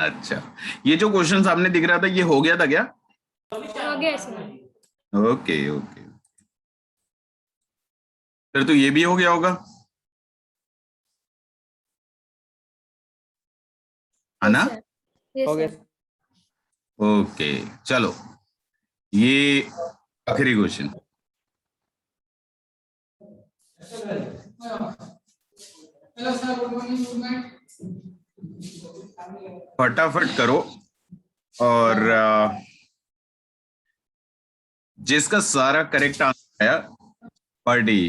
अच्छा, ये जो क्वेश्चन सामने दिख रहा था ये हो गया था क्या? हो गया सर। ओके ओके, फिर तो ये भी हो गया होगा, है ना? यस हो गया। सर। ओके, चलो ये आखिरी क्वेश्चन। फटाफट करो, और जिसका सारा करेक्ट आंसर आया पार्टी।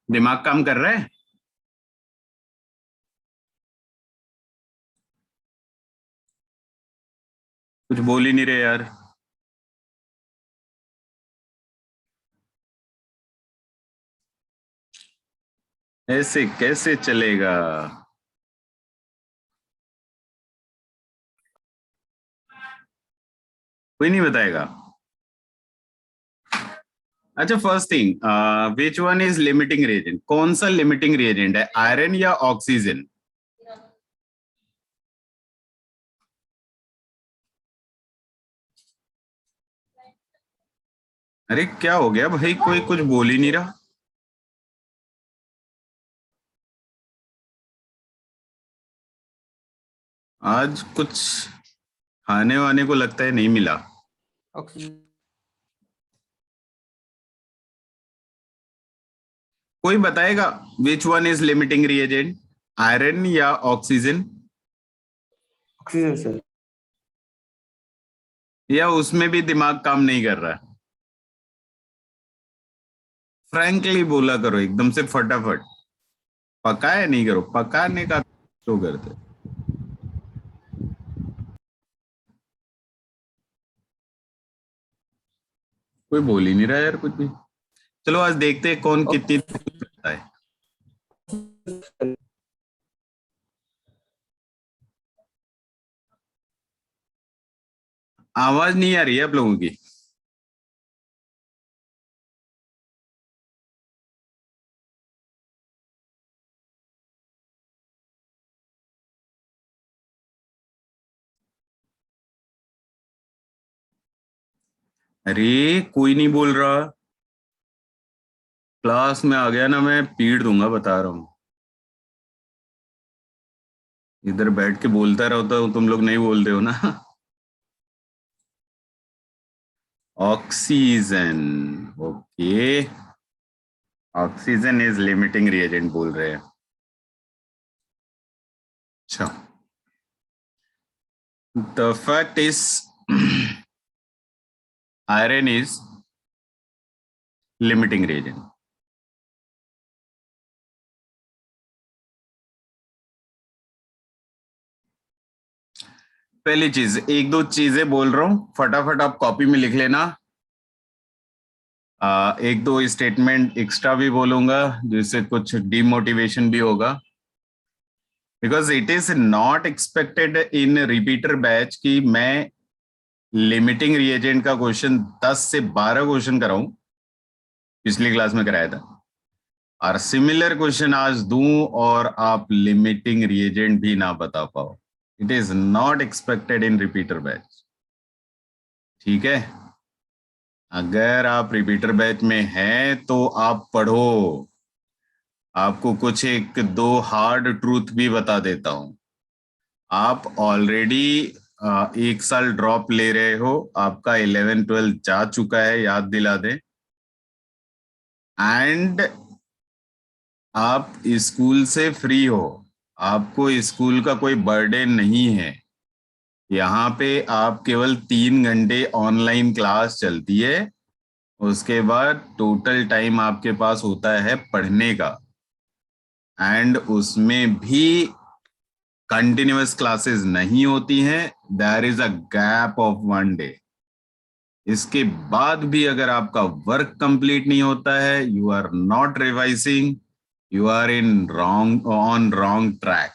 दिमाग काम कर रहा है? कुछ बोल ही नहीं रहे यार। ऐसे कैसे चलेगा? कोई नहीं बताएगा। अच्छा, first thing, which one is limiting reagent? कौन सा लिमिटिंग रिएजेंट है, आयरन या ऑक्सीजन? अरे क्या हो गया भाई, कोई कुछ बोल ही नहीं रहा। आज कुछ खाने वाने को लगता है नहीं मिला। ऑक्सीजन। कोई बताएगा which one is limiting reagent, iron या ऑक्सीजन? Oxygen sir. या उसमें भी दिमाग काम नहीं कर रहा? फ्रैंकली बोला करो, एकदम से फटाफट। पकाया नहीं करो, पकाने का तो करते। कोई बोल ही नहीं रहा यार कुछ भी। चलो आज देखते हैं कौन कितनी करता है। आवाज नहीं आ रही है आप लोगों की। अरे कोई नहीं बोल रहा। क्लास में आ गया ना, मैं पीट दूंगा, बता रहा हूँ। इधर बैठ के बोलता रहता हूँ, तुम लोग नहीं बोलते हो ना। Oxygen, okay, oxygen is limiting reagent बोल रहे हैं। अच्छा, the fact is iron is limiting reagent. पहली चीज, एक दो चीजें बोल रहा हूं, फटाफट आप कॉपी में लिख लेना। एक दो स्टेटमेंट एक्स्ट्रा भी बोलूंगा जिससे कुछ डिमोटिवेशन भी होगा, because it is not expected in repeater batch कि मैं लिमिटिंग रिएजेंट का क्वेश्चन 10 से 12 क्वेश्चन कराऊं, पिछली क्लास में कराया था, और सिमिलर क्वेश्चन आज दूं और आप लिमिटिंग रिएजेंट भी ना बता पाओ, it is not expected in repeater batch. ठीक है, अगर आप रिपीटर बैच में हैं तो आप पढ़ो, आपको कुछ एक दो हार्ड ट्रूथ भी बता देता हूं। आप ऑलरेडी 1 साल ड्रॉप ले रहे हो, आपका 11-12 जा चुका है, याद दिला दें। एंड आप स्कूल से फ्री हो, आपको स्कूल का कोई बर्डन नहीं है। यहाँ पे आप केवल 3 घंटे ऑनलाइन क्लास चलती है, उसके बाद टोटल टाइम आपके पास होता है पढ़ने का, एंड उसमें भी कंटिन्यूअस क्लासेस नहीं होती हैं, there is a gap of 1 day. इसके बाद भी अगर आपका वर्क कंप्लीट नहीं होता है, you are not revising, you are in wrong track.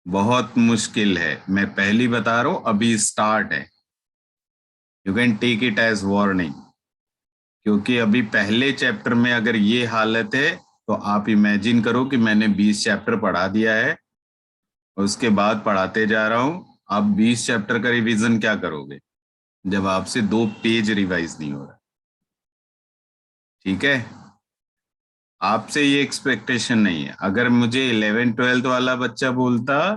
बहुत मुश्किल है, मैं पहली बता रहा हूं, अभी स्टार्ट है, you can take it as warning. क्योंकि अभी पहले चैप्टर में अगर ये हालत है, तो आप इमेजिन करो कि मैंने 20 चैप्टर पढ़ा दिया है, उसके बाद पढ़ाते जा रहा हूं, आप 20 चैप्टर का रिवीजन क्या करोगे जब आपसे 2 पेज रिवाइज नहीं हो रहा। ठीक है, आपसे ये एक्सपेक्टेशन नहीं है। अगर मुझे 11-12 वाला बच्चा बोलता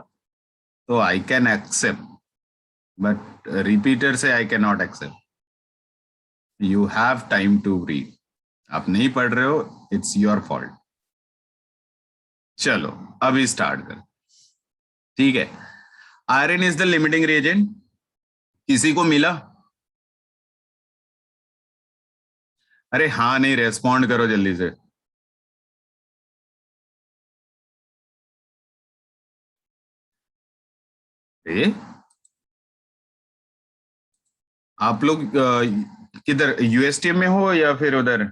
तो I can accept, but repeater से I can not accept. You have time to read, आप नहीं पढ़ रहे हो, इट्स योर फॉल्ट। चलो अभी स्टार्ट कर। ठीक है, iron is the limiting reagent, किसी को मिला? अरे हाँ नहीं, रेस्पॉन्ड करो जल्दी से। ए? आप लोग किधर, यूएसटीएम में हो या फिर उधर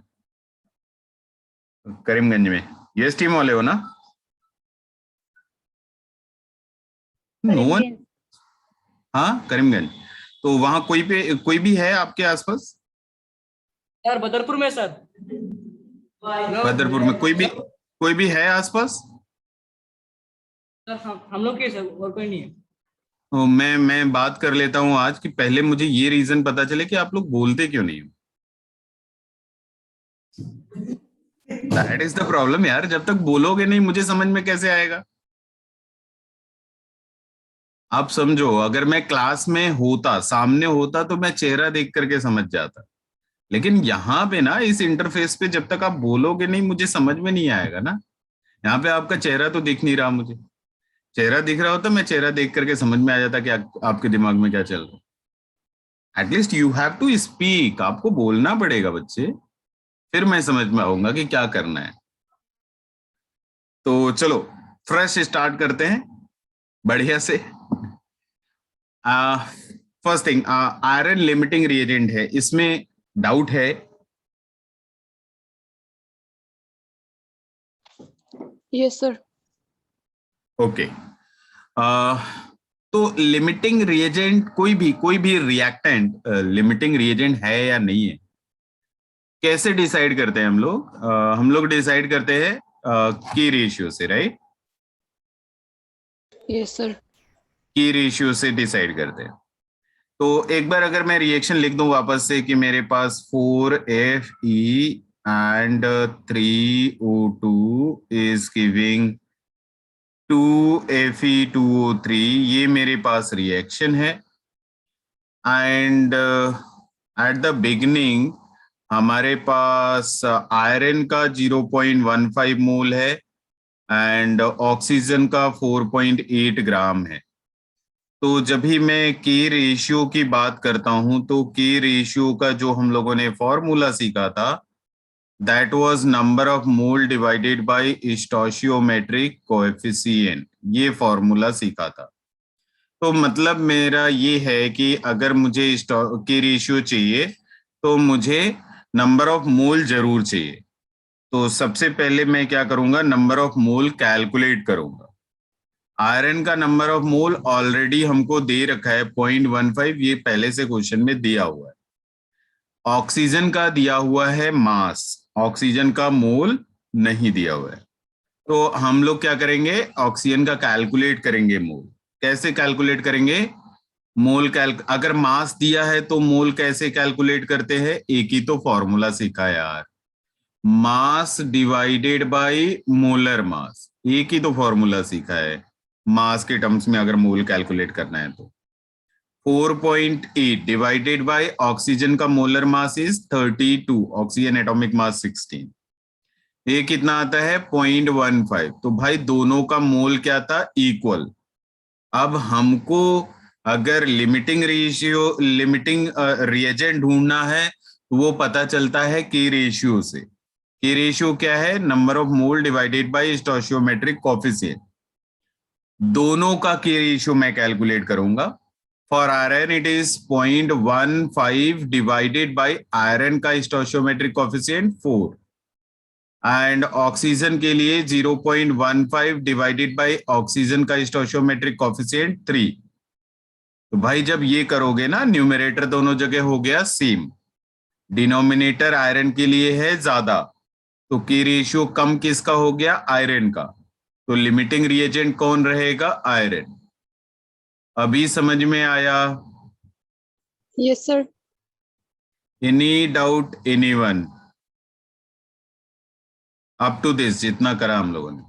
करीमगंज में? यूएसटीएम वाले हो ना? No one. करीमगंज। हाँ करीमगंज, तो वहां कोई भी है आपके आसपास? यार बदरपुर में सर। बदरपुर में कोई भी है आसपास? सर हम लोग के सर, और कोई नहीं है। तो मैं बात कर लेता हूँ आज, कि पहले मुझे ये रीजन पता चले कि आप लोग बोलते क्यों नहीं हो। दैट इज द प्रॉब्लम यार, जब तक बोलोगे नहीं मुझे समझ में कैसे आएगा। आप समझो, अगर मैं क्लास में होता, सामने होता, तो मैं चेहरा देख करके समझ जाता, लेकिन यहाँ पे ना इस इंटरफेस पे जब तक आप बोलोगे नहीं मुझे समझ में नहीं आएगा ना। यहाँ पे आपका चेहरा तो दिख नहीं रहा मुझे, चेहरा दिख रहा होता मैं चेहरा देख करके समझ में आ जाता कि आपके दिमाग में क्या चल रहा है। At least you have to speak, आपको बोलना पड़ेगा बच्चे, फिर मैं समझ में आऊंगा कि क्या करना है। तो चलो फ्रेश स्टार्ट करते हैं बढ़िया से। First thing, iron limiting reagent है, इसमें डाउट है? Yes sir. ओके, तो लिमिटिंग रिएजेंट, कोई भी रिएक्टेंट लिमिटिंग रिएजेंट है या नहीं है, कैसे डिसाइड करते हैं हम लोग? हम लोग डिसाइड करते हैं की रेशियो से, राइट? Yes sir. की रेशियो से डिसाइड करते हैं। तो एक बार अगर मैं रिएक्शन लिख दूं वापस से कि मेरे पास 4Fe and 3O2 is giving 2Fe2O3, ये मेरे पास रिएक्शन है। एंड एट द बिगिनिंग हमारे पास आयरन का 0.15 मोल है एंड ऑक्सीजन का 4.8 ग्राम है। तो जब भी मैं के रेशियो की बात करता हूं, तो के रेशियो का जो हम लोगों ने फॉर्मूला सीखा था, that was number of mole divided by stoichiometric coefficient, ये फॉर्मूला सीखा था। तो मतलब मेरा ये है कि अगर मुझे के रेशियो चाहिए तो मुझे नंबर ऑफ मोल जरूर चाहिए। तो सबसे पहले मैं क्या करूंगा, नंबर ऑफ मोल कैलकुलेट करूंगा। आयरन का नंबर ऑफ मोल ऑलरेडी हमको दे रखा है 0.15, ये पहले से क्वेश्चन में दिया हुआ है। ऑक्सीजन का दिया हुआ है मास, ऑक्सीजन का मोल नहीं दिया हुआ है। तो हम लोग क्या करेंगे, ऑक्सीजन का कैलकुलेट करेंगे मोल। कैसे कैलकुलेट करेंगे? अगर मास दिया है तो मोल कैसे कैलकुलेट करते हैं? एक ही तो फॉर्मूला सीखा यार, मास डिवाइडेड बाय मोलर मास। एक ही तो फॉर्मूला सीखा है मास के टर्म्स में अगर मोल कैलकुलेट करना है तो। 4.8 डिवाइडेड बाय ऑक्सीजन का molar mass is 32, oxygen atomic mass 16, ये कितना आता है 0.15। तो भाई दोनों का मोल क्या था? इक्वल। अब हमको अगर लिमिटिंग रिएजेंट ढूंढना है तो वो पता चलता है के रेशियो से। के रेशियो क्या है? Number of mole divided by stoichiometric coefficient. दोनों का के रेशियो मैं कैलकुलेट करूंगा। For iron it is 0.15 divided by iron का स्टोइचियोमेट्रिक कोएफिशिएंट 4, एंड ऑक्सीजन के लिए 0.15 डिवाइडेड बाय ऑक्सीजन का स्टोइचियोमेट्रिक कोएफिशिएंट 3। तो भाई जब ये करोगे ना, न्यूमरेटर दोनों जगह हो गया सेम, डिनोमिनेटर आयरन के लिए है ज्यादा, तो के रेशियो कम किसका हो गया? आयरन का। तो लिमिटिंग रिएजेंट कौन रहेगा? आयरन। अभी समझ में आया? Yes, sir. Any doubt anyone up to this, जितना करा हम लोगों ने?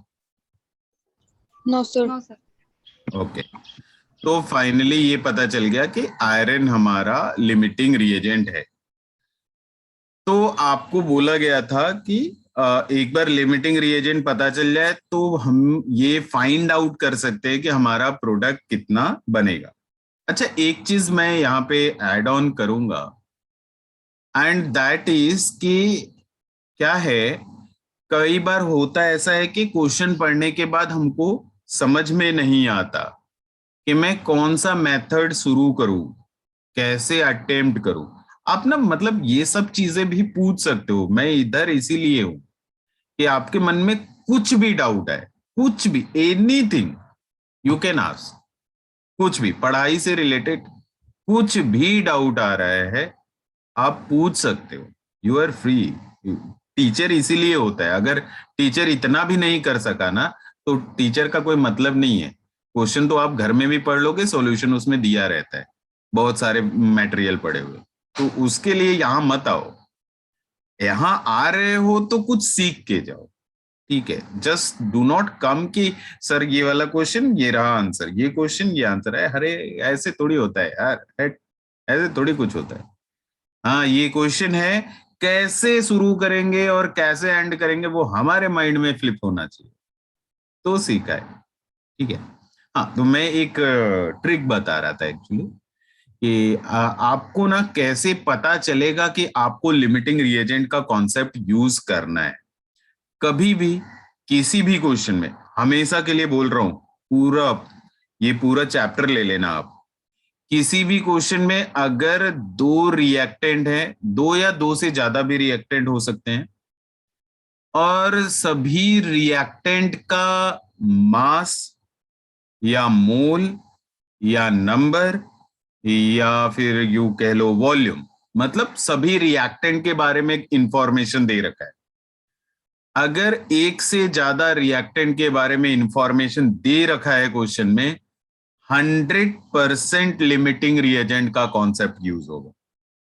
No, sir. No sir. Okay, तो फाइनली ये पता चल गया कि आयरन हमारा लिमिटिंग रिएजेंट है। तो आपको बोला गया था कि एक बार लिमिटिंग रिएजेंट पता चल जाए तो हम ये फाइंड आउट कर सकते हैं कि हमारा प्रोडक्ट कितना बनेगा। अच्छा, एक चीज मैं यहाँ पे ऐड ऑन करूंगा, एंड दैट इज कि क्या है, कई बार होता ऐसा है कि क्वेश्चन पढ़ने के बाद हमको समझ में नहीं आता कि मैं कौन सा मेथड शुरू करूं, कैसे अटेम्प्ट करूं। आप ना मतलब ये सब चीजें भी पूछ सकते हो, मैं इधर इसीलिए हूं कि आपके मन में कुछ भी डाउट है, कुछ भी, एनीथिंग यू कैन आस्क, कुछ भी पढ़ाई से रिलेटेड कुछ भी डाउट आ रहा है आप पूछ सकते हो, यू आर फ्री। टीचर इसीलिए होता है, अगर टीचर इतना भी नहीं कर सका ना तो टीचर का कोई मतलब नहीं है। क्वेश्चन तो आप घर में भी पढ़ लोगे, सॉल्यूशन उसमें दिया रहता है, बहुत सारे मटेरियल पड़े हुए। तो उसके लिए यहाँ मत आओ, यहाँ आ रहे हो तो कुछ सीख के जाओ, ठीक है? जस्ट डू नॉट कम कि सर ये वाला क्वेश्चन ये रहा आंसर, ये क्वेश्चन ये आंसर है। अरे ऐसे थोड़ी होता है यार, ऐसे थोड़ी कुछ होता है। हाँ, ये क्वेश्चन है, कैसे शुरू करेंगे और कैसे एंड करेंगे वो हमारे माइंड में फ्लिप होना चाहिए, तो सीखा है, ठीक है? हाँ, तो मैं एक ट्रिक बता रहा था एक्चुअली कि आपको ना कैसे पता चलेगा कि आपको लिमिटिंग रिएजेंट का कॉन्सेप्ट यूज करना है। कभी भी किसी भी क्वेश्चन में, हमेशा के लिए बोल रहा हूं, ये पूरा चैप्टर ले लेना आप। किसी भी क्वेश्चन में अगर दो रिएक्टेंट है, दो या दो से ज्यादा भी रिएक्टेंट हो सकते हैं, और सभी रिएक्टेंट का मास या मोल या नंबर या फिर यू कह लो वॉल्यूम, मतलब सभी रिएक्टेंट के बारे में इंफॉर्मेशन दे रखा है। अगर एक से ज्यादा रिएक्टेंट के बारे में इंफॉर्मेशन दे रखा है क्वेश्चन में, 100% लिमिटिंग रिएजेंट का कॉन्सेप्ट यूज होगा,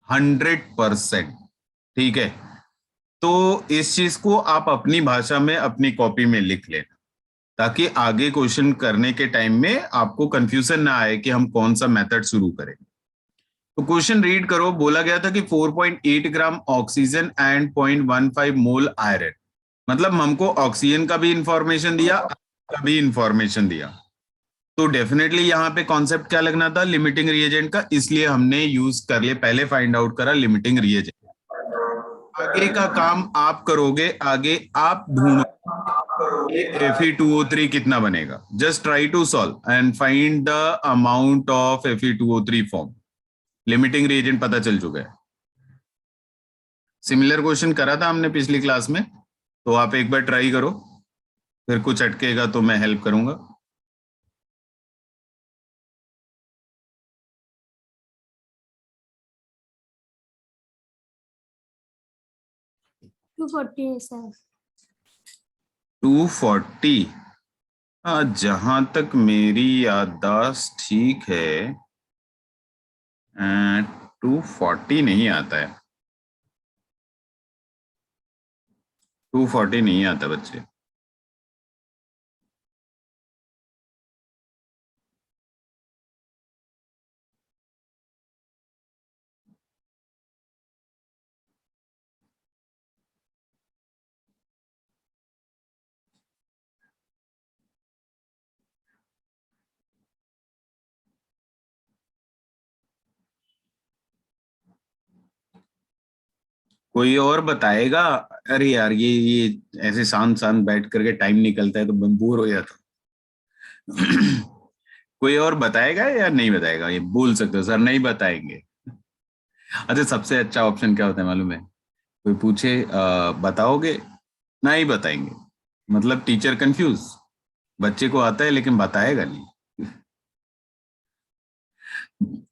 100%, ठीक है? तो इस चीज को आप अपनी भाषा में अपनी कॉपी में लिख लेना, ताकि आगे क्वेश्चन करने के टाइम में आपको कंफ्यूजन ना आए कि हम कौन सा मेथड शुरू करें। तो क्वेश्चन रीड करो, बोला गया था कि 4.8 gram oxygen and 0.15 mole iron, मतलब हमको ऑक्सीजन का भी इंफॉर्मेशन दिया, का भी इंफॉर्मेशन दिया। तो डेफिनेटली यहाँ पे कॉन्सेप्ट क्या लगना था? लिमिटिंग रिएजेंट का, इसलिए हमने यूज कर लिया, पहले फाइंड आउट करा लिमिटिंग रिएजेंट। आगे का काम आप करोगे, आगे आप ढूंढो Fe2O3 कितना बनेगा। Just try to solve and find the amount of Fe2O3 form. Limiting reagent पता चल चुका है। सिमिलर क्वेश्चन करा था हमने पिछली क्लास में, तो आप एक बार ट्राई करो, फिर कुछ अटकेगा तो मैं हेल्प करूंगा। 240 है सर। 240। जहां तक मेरी याददाश्त ठीक है 240 नहीं आता है। 240 नहीं आता बच्चे। कोई और बताएगा? अरे यार ये ऐसे शांत शांत बैठ करके टाइम निकलता है तो बोर हो जाता। कोई और बताएगा या नहीं बताएगा? ये बोल सकते हो सर नहीं बताएंगे। अच्छा सबसे अच्छा ऑप्शन क्या होता है मालूम है? कोई पूछे बताओगे? नहीं बताएंगे। मतलब टीचर कंफ्यूज। बच्चे को आता है लेकिन बताएगा नहीं।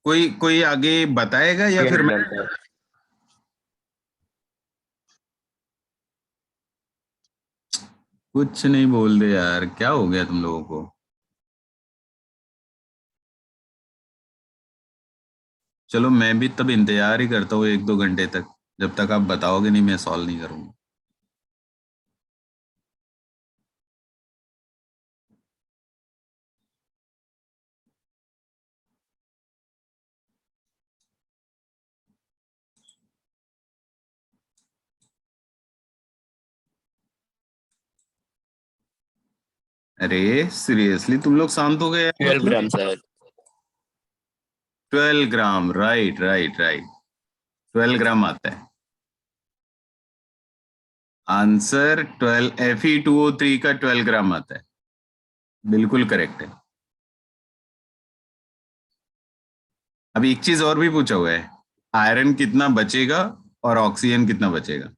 कोई कोई आगे बताएगा या फिर मैं? कुछ नहीं बोल दे यार, क्या हो गया तुम लोगों को? चलो मैं भी तब इंतजार ही करता हूँ 1-2 घंटे तक। जब तक आप बताओगे नहीं मैं सॉल्व नहीं करूंगा। अरे सीरियसली तुम लोग शांत हो गए यार 12 ग्राम सर। 12 ग्राम, राइट राइट राइट। 12 ग्राम आता है आंसर। 12 Fe2O3 का 12 ग्राम आता है। बिल्कुल करेक्ट है। अभी एक चीज और भी पूछा हुआ है, आयरन कितना बचेगा और ऑक्सीजन कितना बचेगा,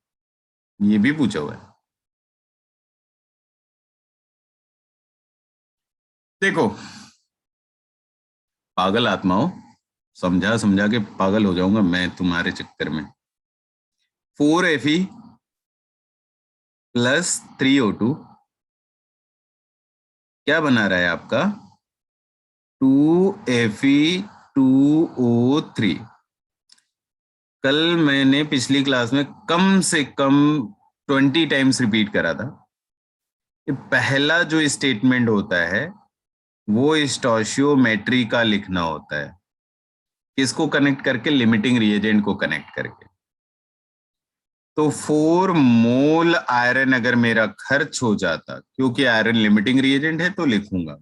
ये भी पूछा हुआ है। देखो पागल आत्माओं, समझा समझा के पागल हो जाऊंगा मैं तुम्हारे चक्कर में। 4Fe प्लस 3O2 क्या बना रहा है आपका? 2Fe2O3। कल मैंने पिछली क्लास में कम से कम 20 टाइम्स रिपीट करा था। पहला जो स्टेटमेंट होता है वो स्टोशियोमेट्री का लिखना होता है। किसको कनेक्ट करके? लिमिटिंग रिएजेंट को कनेक्ट करके। तो 4 मोल आयरन अगर मेरा खर्च हो जाता, क्योंकि आयरन लिमिटिंग रिएजेंट है तो लिखूंगा,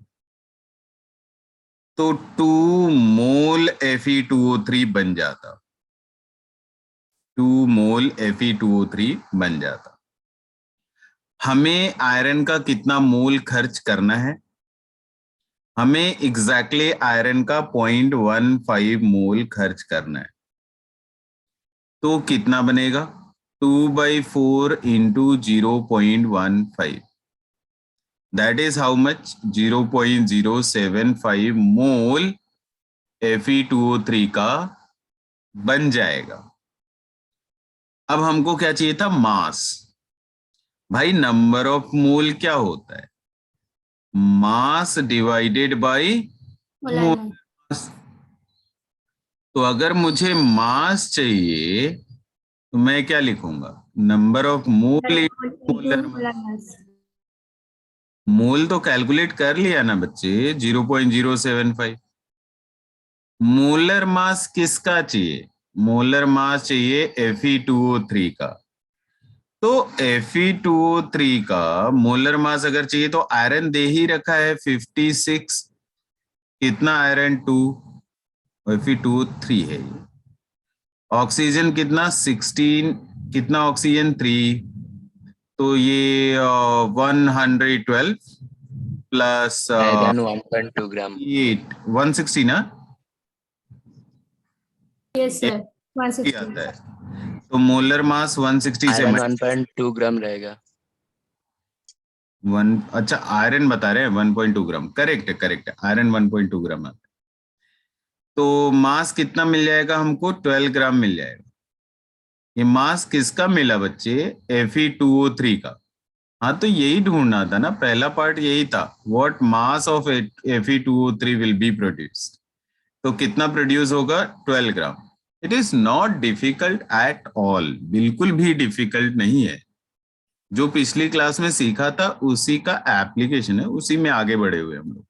तो 2 मोल Fe2O3 बन जाता। 2 मोल Fe2O3 बन जाता। हमें आयरन का कितना मोल खर्च करना है? हमें एग्जैक्टली आयरन का 0.15 मोल खर्च करना है। तो कितना बनेगा? 2/4 into 0.15। That is how much? 0.075 mole Fe2O3 का बन जाएगा। अब हमको क्या चाहिए था? मास। भाई नंबर ऑफ मोल क्या होता है? Mass divided by molar mass. Mass. तो अगर मुझे मास चाहिए तो मैं क्या लिखूंगा? Number of mole molar molar mass. Mass. Mole तो कैलकुलेट कर लिया ना बच्चे, 0.075। मोलर मास किसका चाहिए? मोलर मास चाहिए Fe2O3 का। तो Fe2O3 का मोलर मास अगर चाहिए तो आयरन दे ही रखा है 56। कितना आयरन? 2। Fe2O3 है ये। ऑक्सीजन कितना? 16। कितना ऑक्सीजन? 3। तो ये 112 प्लस आयरन 1.2 ग्राम। 160 ना? यस ये सर। आता 160। है। तो मोलर मास 160 से आयरन 1.2 ग्राम रहेगा। अच्छा आयरन बता रहे हैं 1.2 ग्राम। करेक्ट है करेक्ट है, आयरन 1.2 ग्राम आता है। तो मास कितना मिल जाएगा हमको? 12 ग्राम मिल जाएगा। ये मास किसका मिला बच्चे? Fe2O3 का। हाँ तो यही ढूंढना था ना, पहला पार्ट यही था, what mass of Fe2O3 will be produced. तो कितना प्रोड्यूस होगा? 12 gram. It is not difficult at all, बिल्कुल भी डिफिकल्ट नहीं है। जो पिछली क्लास में सीखा था उसी का एप्लीकेशन है, उसी में आगे बढ़े हुए हम लोग।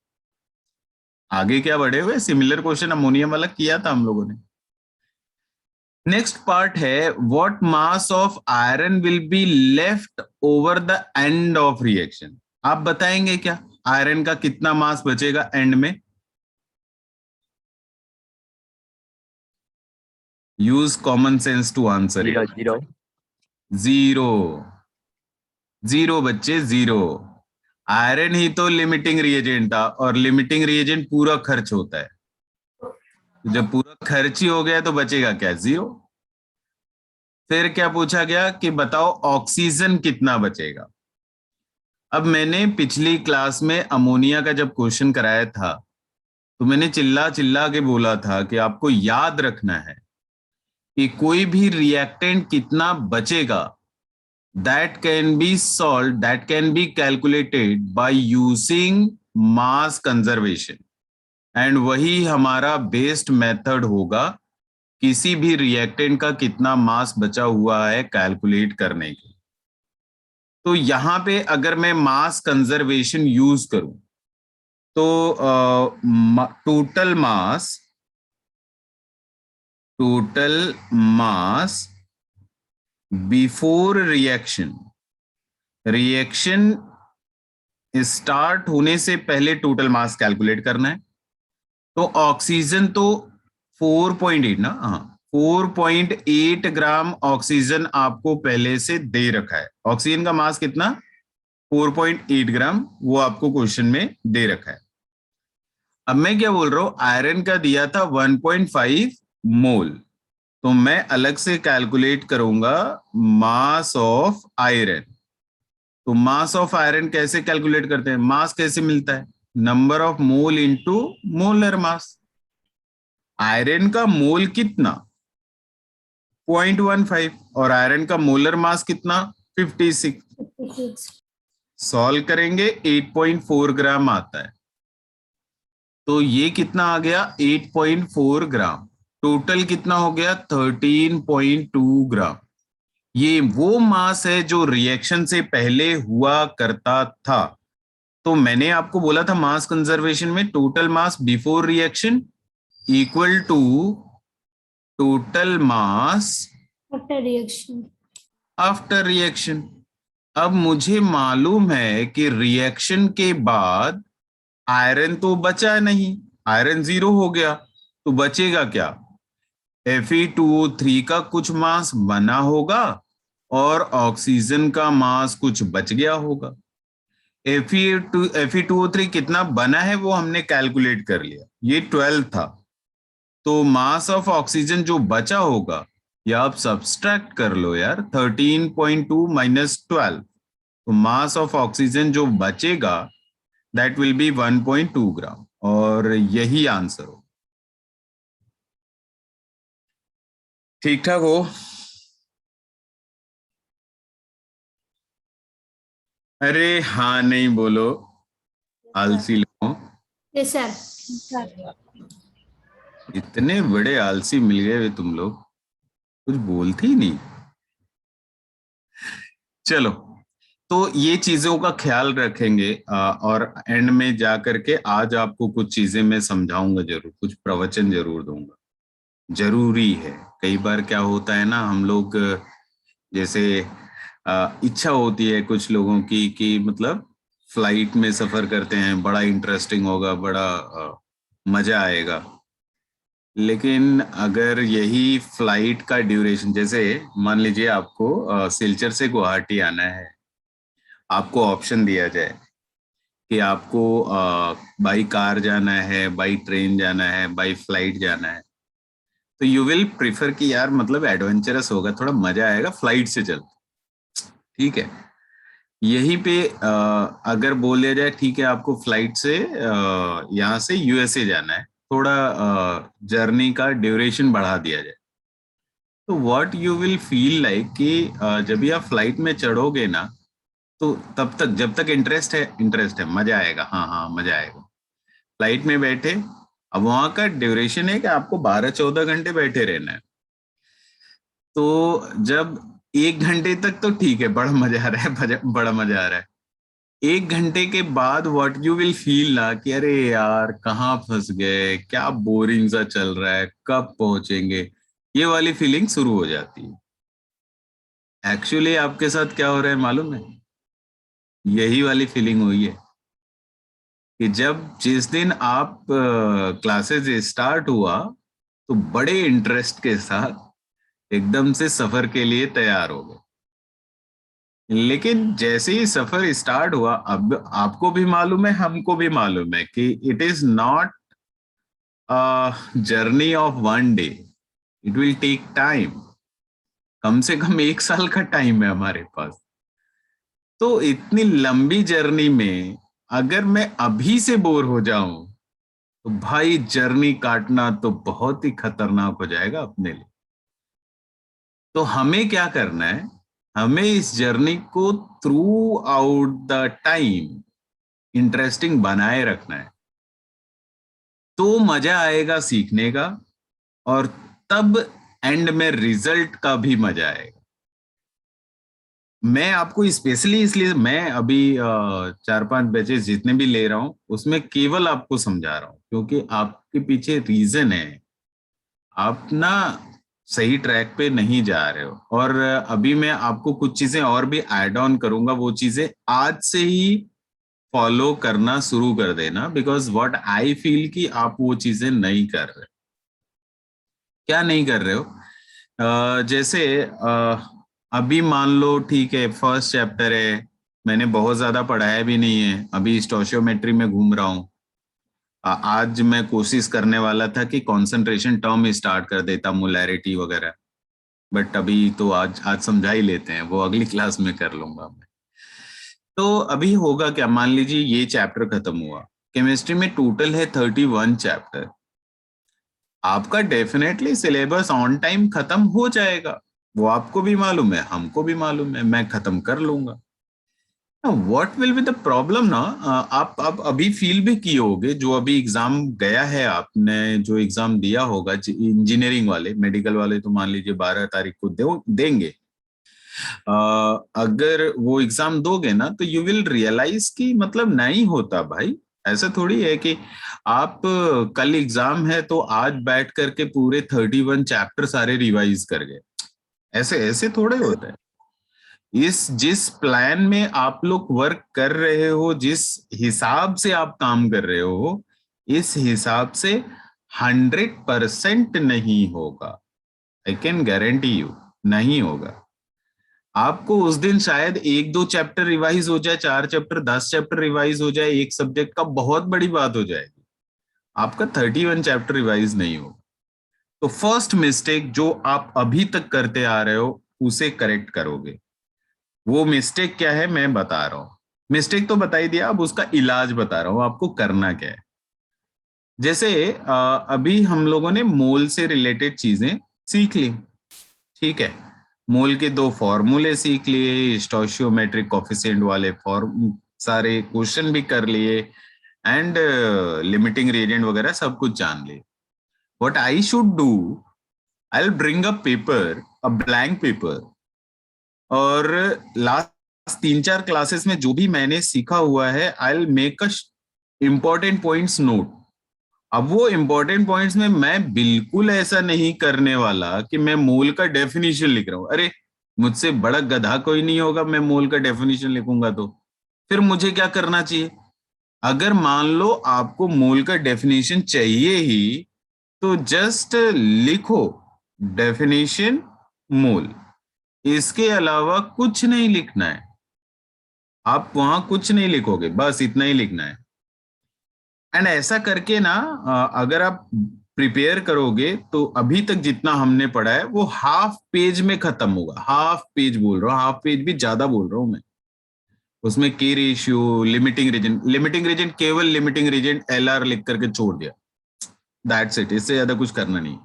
आगे क्या बढ़े हुए? सिमिलर क्वेश्चन अमोनियम वाला किया था हम लोगों ने। नेक्स्ट पार्ट है, what mass of iron will be left over the end of reaction. आप बताएंगे क्या, आयरन का कितना मास बचेगा एंड में? Use common sense to answer it. 0 0 zero. Zero बच्चे, जीरो। आयरन ही तो लिमिटिंग रिएजेंट था, और लिमिटिंग रिएजेंट पूरा खर्च होता है। जब पूरा खर्च ही हो गया तो बचेगा क्या? जीरो। फिर क्या पूछा गया कि बताओ ऑक्सीजन कितना बचेगा। अब मैंने पिछली क्लास में अमोनिया का जब क्वेश्चन कराया था तो मैंने चिल्ला चिल्ला के बोला था कि आपको याद रखना है कि कोई भी रिएक्टेंट कितना बचेगा, that can be calculated by using mass conservation, and वही हमारा बेस्ट मेथड होगा किसी भी रिएक्टेंट का कितना मास बचा हुआ है कैलकुलेट करने के। तो यहां पे अगर मैं मास कंजर्वेशन यूज करूं तो total mass before reaction start होने से पहले टोटल मास कैलकुलेट करना है। तो ऑक्सीजन तो 4.8 ना, हाँ 4.8 ग्राम ऑक्सीजन आपको पहले से दे रखा है। ऑक्सीजन का मास कितना? 4.8 ग्राम, वो आपको क्वेश्चन में दे रखा है। अब मैं क्या बोल रहा हूं, आयरन का दिया था 1.5 मोल, तो मैं अलग से कैलकुलेट करूंगा मास ऑफ आयरन। तो मास ऑफ आयरन कैसे कैलकुलेट करते हैं? मास कैसे मिलता है? Number of mole into molar mass. Iron का मोल कितना? 0.15, और आयरन का मोलर मास कितना? 56। 56। सॉल्व करेंगे 8.4 ग्राम आता है। तो ये कितना आ गया? 8.4 ग्राम। टोटल कितना हो गया? 13.2 ग्राम। ये वो मास है जो रिएक्शन से पहले हुआ करता था। तो मैंने आपको बोला था मास कंजर्वेशन में total mass before reaction equal to total mass after reaction. After reaction. अब मुझे मालूम है कि रिएक्शन के बाद आयरन तो बचा नहीं, आयरन जीरो हो गया, तो बचेगा क्या? Fe2O3 का कुछ मास बना होगा और ऑक्सीजन का मास कुछ बच गया होगा। Fe2O3 कितना बना है वो हमने कैलकुलेट कर लिया, ये 12 था। तो मास ऑफ ऑक्सीजन जो बचा होगा, या आप सब्सट्रैक्ट कर लो यार, 13.2 माइनस 12, तो मास ऑफ ऑक्सीजन जो बचेगा दैट विल बी 1.2 ग्राम, और यही आंसर हो। ठीक ठाक हो? अरे हाँ नहीं बोलो, आलसी लोगों। Yes sir. इतने बड़े आलसी मिल गए वे तुम लोग, कुछ बोलते ही नहीं। चलो, तो ये चीजों का ख्याल रखेंगे, और एंड में जा करके आज आपको कुछ चीजें मैं समझाऊंगा जरूर, कुछ प्रवचन जरूर दूंगा, जरूरी है। कई बार क्या होता है ना, हम लोग जैसे इच्छा होती है कुछ लोगों की कि मतलब फ्लाइट में सफर करते हैं, बड़ा इंटरेस्टिंग होगा, बड़ा मजा आएगा। लेकिन अगर यही फ्लाइट का ड्यूरेशन, जैसे मान लीजिए आपको सिलचर से गुवाहाटी आना है, आपको ऑप्शन दिया जाए कि आपको बाई कार जाना है, बाई ट्रेन जाना है, बाई फ्लाइट जाना है, तो यू विल प्रिफर कि यार मतलब एडवेंचरस होगा, थोड़ा मजा आएगा, फ्लाइट से चल। ठीक है, यहीं पे अगर बोल दिया जाए ठीक है आपको फ्लाइट से यहाँ से यूएसए जाना है, थोड़ा जर्नी का ड्यूरेशन बढ़ा दिया जाए, तो what you will feel like कि जब भी आप फ्लाइट में चढ़ोगे ना, तो तब तक जब तक इंटरेस्ट है, मजा आएगा, हाँ हाँ मजा आएगा। फ्लाइट में बैठे, अब वहां का ड्यूरेशन है कि आपको 12-14 घंटे बैठे रहना है। तो जब 1 घंटे तक तो ठीक है, बड़ा मजा आ रहा है, बड़ा मजा आ रहा है। 1 घंटे के बाद व्हाट यू विल फील ना कि अरे यार कहाँ फंस गए, क्या बोरिंग सा चल रहा है, कब पहुंचेंगे, ये वाली फीलिंग शुरू हो जाती है। एक्चुअली आपके साथ क्या हो रहा है मालूम है? यही वाली फीलिंग हुई है कि जिस दिन आप क्लासेस स्टार्ट हुआ, तो बड़े इंटरेस्ट के साथ एकदम से सफर के लिए तैयार हो गए। लेकिन जैसे ही सफर स्टार्ट हुआ, अब आपको भी मालूम है, हमको भी मालूम है कि it is not journey of one day, it will take time. कम से कम 1 साल का टाइम है हमारे पास। तो इतनी लंबी जर्नी में अगर मैं अभी से बोर हो जाऊं, तो भाई जर्नी काटना तो बहुत ही खतरनाक हो जाएगा अपने लिए। तो हमें क्या करना है, हमें इस जर्नी को through out the time interesting बनाए रखना है। तो मजा आएगा सीखने का, और तब एंड में रिजल्ट का भी मजा आएगा। मैं आपको स्पेशली इसलिए, मैं अभी 4-5 बैचेस जितने भी ले रहा हूं, उसमें केवल आपको समझा रहा हूं क्योंकि आपके पीछे रीजन है। आप ना सही ट्रैक पे नहीं जा रहे हो, और अभी मैं आपको कुछ चीजें और भी ऐड ऑन करूंगा। वो चीजें आज से ही फॉलो करना शुरू कर देना, बिकॉज व्हाट आई फील कि आप वो चीजें नहीं कर रहे। क्या नहीं कर रहे हो? जैसे अभी मान लो ठीक है, फर्स्ट चैप्टर है, मैंने बहुत ज्यादा पढ़ाया भी नहीं है, अभी स्टोशियोमेट्री में घूम रहा हूँ। आज मैं कोशिश करने वाला था कि कंसंट्रेशन टर्म स्टार्ट कर देता, मोलैरिटी वगैरह, बट अभी तो आज आज समझा ही लेते हैं, वो अगली क्लास में कर लूंगा मैं। तो अभी होगा क्या, मान लीजिए ये चैप्टर खत्म हुआ। केमिस्ट्री में टोटल है 31 चैप्टर। आपका डेफिनेटली सिलेबस ऑन टाइम खत्म हो जाएगा, वो आपको भी मालूम है, हमको भी मालूम है, मैं खत्म कर लूंगा। What will be the problem ना, आप अभी फील भी किए होगे, जो अभी एग्जाम गया है, आपने जो एग्जाम दिया होगा इंजीनियरिंग वाले, मेडिकल वाले तो मान लीजिए 12 तारीख को देंगे। अगर वो एग्जाम दोगे ना, तो यू विल रियलाइज कि मतलब नहीं होता भाई। ऐसा थोड़ी है कि आप कल एग्जाम है तो आज बैठ करके पूरे 31 चैप्टर सारे रिवाइज कर गए, ऐसे ऐसे थोड़े होता है। इस जिस प्लान में आप लोग वर्क कर रहे हो, जिस हिसाब से आप काम कर रहे हो, इस हिसाब से 100% नहीं होगा। आई कैन गारंटी यू, नहीं होगा। आपको उस दिन शायद 1-2 चैप्टर रिवाइज हो जाए, 4 चैप्टर 10 चैप्टर रिवाइज हो जाए, एक सब्जेक्ट का, बहुत बड़ी बात हो जाएगी। आपका 31 चैप्टर रिवाइज नहीं होगा। तो फर्स्ट मिस्टेक जो आप अभी तक करते आ रहे हो, उसे करेक्ट करोगे। वो मिस्टेक क्या है मैं बता रहा हूं। मिस्टेक तो बता ही दिया, अब उसका इलाज बता रहा हूं आपको करना क्या है। जैसे अभी हम लोगों ने मोल से रिलेटेड चीजें सीख ली, ठीक है। मोल के 2 फॉर्मूले सीख लिए, स्टोशियोमेट्रिक कोफिशिएंट वाले फॉर्म सारे क्वेश्चन भी कर लिए, एंड लिमिटिंग रिएजेंट वगैरह सब कुछ जान लिए। What I should do, I will bring a paper, a blank paper, और लास्ट 3-4 क्लासेस में जो भी मैंने सीखा हुआ है, I will make a important points note. अब वो इम्पोर्टेंट पॉइंट्स में मैं बिल्कुल ऐसा नहीं करने वाला कि मैं मोल का डेफिनेशन लिख रहा हूं। अरे मुझसे बड़ा गधा कोई नहीं होगा, मैं मोल का डेफिनेशन लिखूंगा तो फिर मुझे क्या करना चाहिए? अगर मान लो आपको मोल का डेफिनेशन चाहिए ही, तो जस्ट लिखो डेफिनेशन मोल, इसके अलावा कुछ नहीं लिखना है। आप वहां कुछ नहीं लिखोगे, बस इतना ही लिखना है। एंड ऐसा करके ना, अगर आप प्रिपेयर करोगे, तो अभी तक जितना हमने पढ़ा है वो हाफ पेज में खत्म होगा। हाफ पेज बोल रहा हूँ, हाफ पेज भी ज्यादा बोल रहा हूँ मैं। उसमें की रेशियो, लिमिटिंग रीजन केवल लिमिटिंग रीजन LR लिख करके छोड़ दिया, दैट्स इट। इससे ज्यादा कुछ करना नहीं।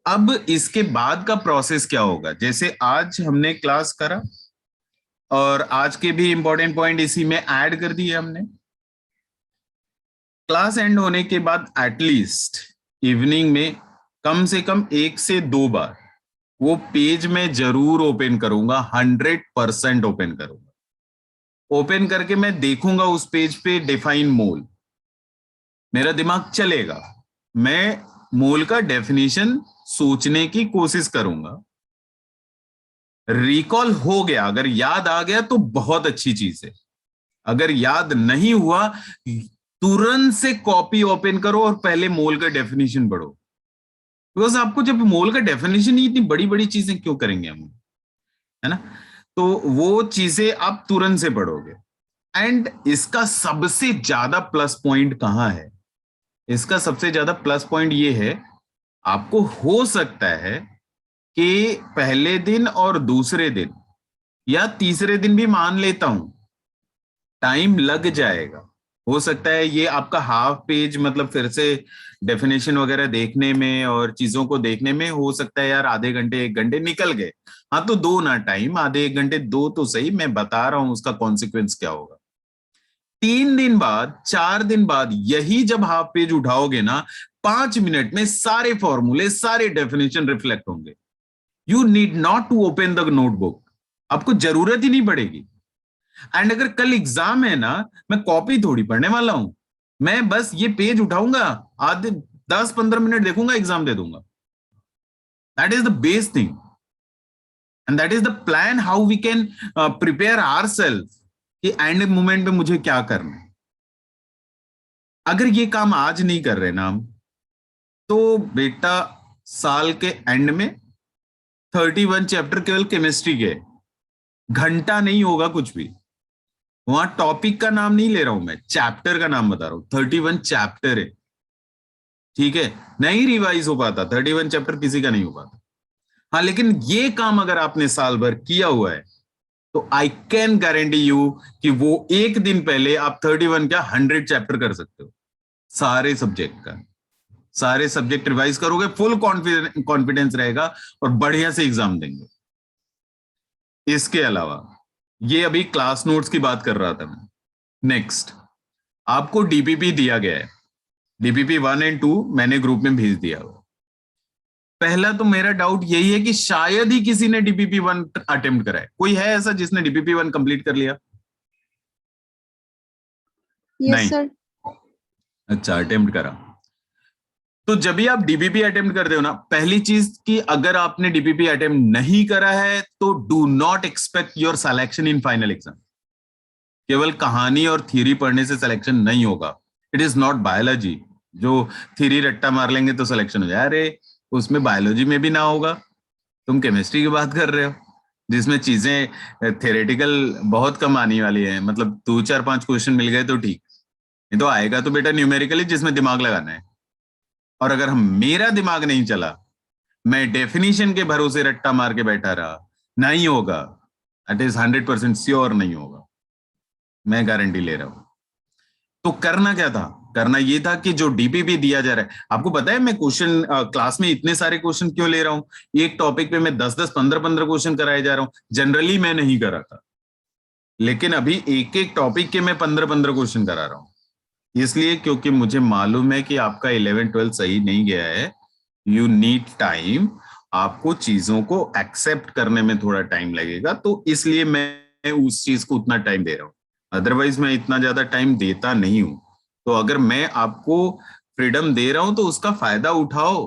अब इसके बाद का प्रोसेस क्या होगा, जैसे आज हमने क्लास करा और आज के भी इंपॉर्टेंट पॉइंट इसी में ऐड कर दिए हमने। क्लास एंड होने के बाद एटलीस्ट इवनिंग में कम से कम 1 से 2 बार वो पेज में जरूर ओपन करूंगा, 100% ओपन करूंगा। ओपन करके मैं देखूंगा उस पेज पे डिफाइन मोल, मेरा दिमाग चलेगा, मैं मोल का डेफिनेशन सोचने की कोशिश करूंगा। रिकॉल हो गया, अगर याद आ गया तो बहुत अच्छी चीज है। अगर याद नहीं हुआ, तुरंत से कॉपी ओपन करो और पहले मोल का डेफिनेशन पढ़ो। बिकॉज आपको जब मोल का डेफिनेशन ही, इतनी बड़ी बड़ी चीजें क्यों करेंगे हम, है ना? तो वो चीजें आप तुरंत से पढ़ोगे। एंड इसका सबसे ज्यादा प्लस पॉइंट कहां है? इसका सबसे ज्यादा प्लस पॉइंट ये है, आपको हो सकता है कि पहले दिन और दूसरे दिन या तीसरे दिन भी मान लेता हूं टाइम लग जाएगा। हो सकता है ये आपका हाफ पेज, मतलब फिर से डेफिनेशन वगैरह देखने में और चीजों को देखने में हो सकता है यार आधे घंटे 1 घंटे निकल गए। हाँ तो दो ना टाइम, आधे 1 घंटे दो तो सही, मैं बता रहा हूं उसका कॉन्सिक्वेंस क्या होगा। 3 दिन बाद 4 दिन बाद यही जब हाफ पेज उठाओगे ना, 5 मिनट में सारे फॉर्मूले सारे डेफिनेशन रिफ्लेक्ट होंगे। You need not to open the notebook, आपको जरूरत ही नहीं पड़ेगी। एंड अगर कल एग्जाम है ना, मैं कॉपी थोड़ी पढ़ने वाला हूं, मैं बस ये पेज उठाऊंगा, आधे 10-15 मिनट देखूंगा, एग्जाम दे दूंगा। That is the base thing and that is the plan how we can prepare ourselves कि एंड मोमेंट पे मुझे क्या करना है। अगर ये काम आज नहीं कर रहे ना हम, तो बेटा साल के एंड में 31 चैप्टर केवल केमिस्ट्री के, घंटा नहीं होगा कुछ भी। वहां टॉपिक का नाम नहीं ले रहा हूं मैं, चैप्टर का नाम बता रहा हूं। 31 चैप्टर है, ठीक है? नहीं रिवाइज हो पाता 31 चैप्टर, किसी का नहीं हो पाता। हाँ लेकिन ये काम अगर आपने साल भर किया हुआ है तो आई कैन गारंटी यू कि वो एक दिन पहले आप 31 क्या 100 चैप्टर कर सकते हो। सारे सब्जेक्ट का, सारे सब्जेक्ट रिवाइज करोगे, फुल कॉन्फिडेंस रहेगा और बढ़िया से एग्जाम देंगे। इसके अलावा ये अभी क्लास नोट्स की बात कर रहा था मैं। नेक्स्ट, आपको डीपीपी दिया गया है, डीपीपी 1 एंड 2 मैंने ग्रुप में भेज दिया हुआ। पहला तो मेरा डाउट यही है कि शायद ही किसी ने डीपीपी 1 अटेम्प्ट करा है। कोई है ऐसा जिसने डीपीपी 1 कंप्लीट कर लिया? Yes, नहीं। sir. अच्छा, अटेम्प्ट करा। तो जब भी आप डीपीपी अटेम्प्ट करते हो ना, पहली चीज कि अगर आपने डीपीपी अटेम्प्ट नहीं करा है तो do not expect your selection in final exam. केवल कहानी और थ्योरी पढ़ने से सिलेक्शन नहीं होगा। इट इज नॉट बायोलॉजी, जो थ्योरी रट्टा मार लेंगे तो सिलेक्शन हो जाए। अरे उसमें बायोलॉजी में भी ना होगा, तुम केमिस्ट्री की बात कर रहे हो जिसमें चीजें थ्योरेटिकल बहुत कम आने वाली है। मतलब 2-4-5 क्वेश्चन मिल गए तो ठीक, नहीं तो आएगा तो बेटा न्यूमेरिकली जिसमें दिमाग लगाना है। और अगर हम मेरा दिमाग नहीं चला, मैं डेफिनेशन के भरोसे रट्टा मार के बैठा रहा, नहीं होगा। इट इज 100% श्योर नहीं होगा, मैं गारंटी ले रहा हूं। तो करना क्या था? करना ये था कि जो डीपीपी दिया जा रहा है, आपको पता है मैं क्वेश्चन क्लास में इतने सारे क्वेश्चन क्यों ले रहा हूं? एक टॉपिक पे मैं 10-10, 15-15 क्वेश्चन कराए जा रहा हूं। जनरली मैं नहीं करा था, लेकिन अभी एक एक टॉपिक के मैं 15-15 क्वेश्चन करा रहा हूं। इसलिए क्योंकि मुझे मालूम है कि आपका 11-12 सही नहीं गया है। यू नीड टाइम, आपको चीजों को एक्सेप्ट करने में थोड़ा टाइम लगेगा, तो इसलिए मैं उस चीज को उतना टाइम दे रहा हूं। अदरवाइज मैं इतना ज्यादा टाइम देता नहीं हूं। तो अगर मैं आपको फ्रीडम दे रहा हूं तो उसका फायदा उठाओ।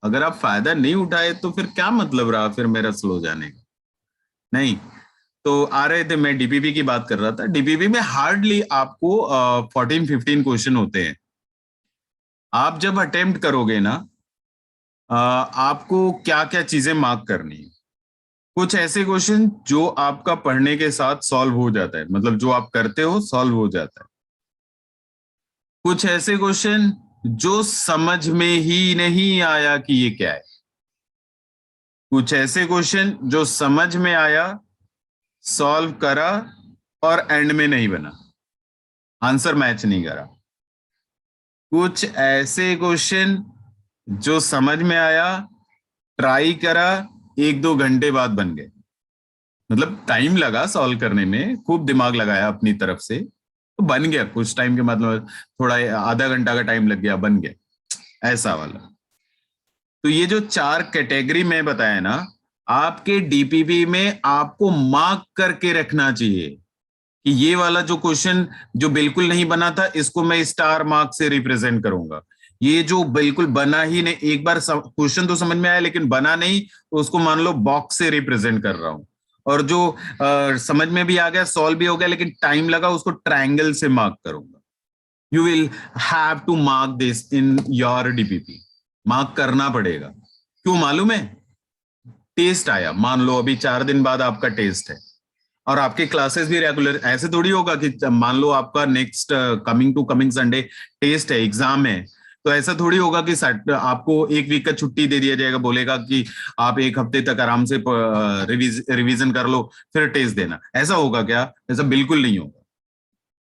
अगर आप फायदा नहीं उठाए तो फिर क्या मतलब रहा फिर मेरा स्लो जाने का? नहीं। तो आ रहे थे, मैं डीपीपी की बात कर रहा था। डीपीपी में हार्डली आपको 14-15 क्वेश्चन होते हैं। आप जब अटेम्प्ट करोगे ना, आपको क्या क्या चीजें मार्क करनी है। कुछ ऐसे क्वेश्चन जो आपका पढ़ने के साथ सॉल्व हो जाता है, मतलब जो आप करते हो सॉल्व हो जाता है। कुछ ऐसे क्वेश्चन जो समझ में ही नहीं आया कि ये क्या है। कुछ ऐसे क्वेश्चन जो समझ में आया, सॉल्व करा और एंड में नहीं बना, आंसर मैच नहीं करा। कुछ ऐसे क्वेश्चन जो समझ में आया, ट्राई करा, 1-2 घंटे बाद बन गए। मतलब टाइम लगा सॉल्व करने में, खूब दिमाग लगाया अपनी तरफ से, तो बन गया कुछ टाइम के, मतलब थोड़ा आधा घंटा का टाइम लग गया, बन गया, ऐसा वाला। तो ये जो 4 कैटेगरी में बताया ना, आपके डीपीपी में आपको मार्क करके रखना चाहिए कि ये वाला जो क्वेश्चन जो बिल्कुल नहीं बना था, इसको मैं स्टार मार्क से रिप्रेजेंट करूंगा। ये जो बिल्कुल बना ही नहीं, एक बार क्वेश्चन तो समझ में आया लेकिन बना नहीं, तो उसको मान लो बॉक्स से रिप्रेजेंट कर रहा हूं। और जो समझ में भी आ गया, सॉल्व भी हो गया लेकिन टाइम लगा, उसको ट्रायंगल से मार्क करूंगा। You will have to mark this in your DPP, mark करना पड़ेगा। क्यों मालूम है? टेस्ट आया, मान लो अभी 4 दिन बाद आपका टेस्ट है, और आपके क्लासेस भी रेगुलर, ऐसे थोड़ी होगा कि मान लो आपका नेक्स्ट कमिंग संडे टेस्ट है, एग्जाम है, तो ऐसा थोड़ी होगा कि आपको 1 वीक का छुट्टी दे दिया जाएगा, बोलेगा कि आप 1 हफ्ते तक आराम से रिवीजन कर लो फिर टेस्ट देना। ऐसा होगा क्या? ऐसा बिल्कुल नहीं होगा।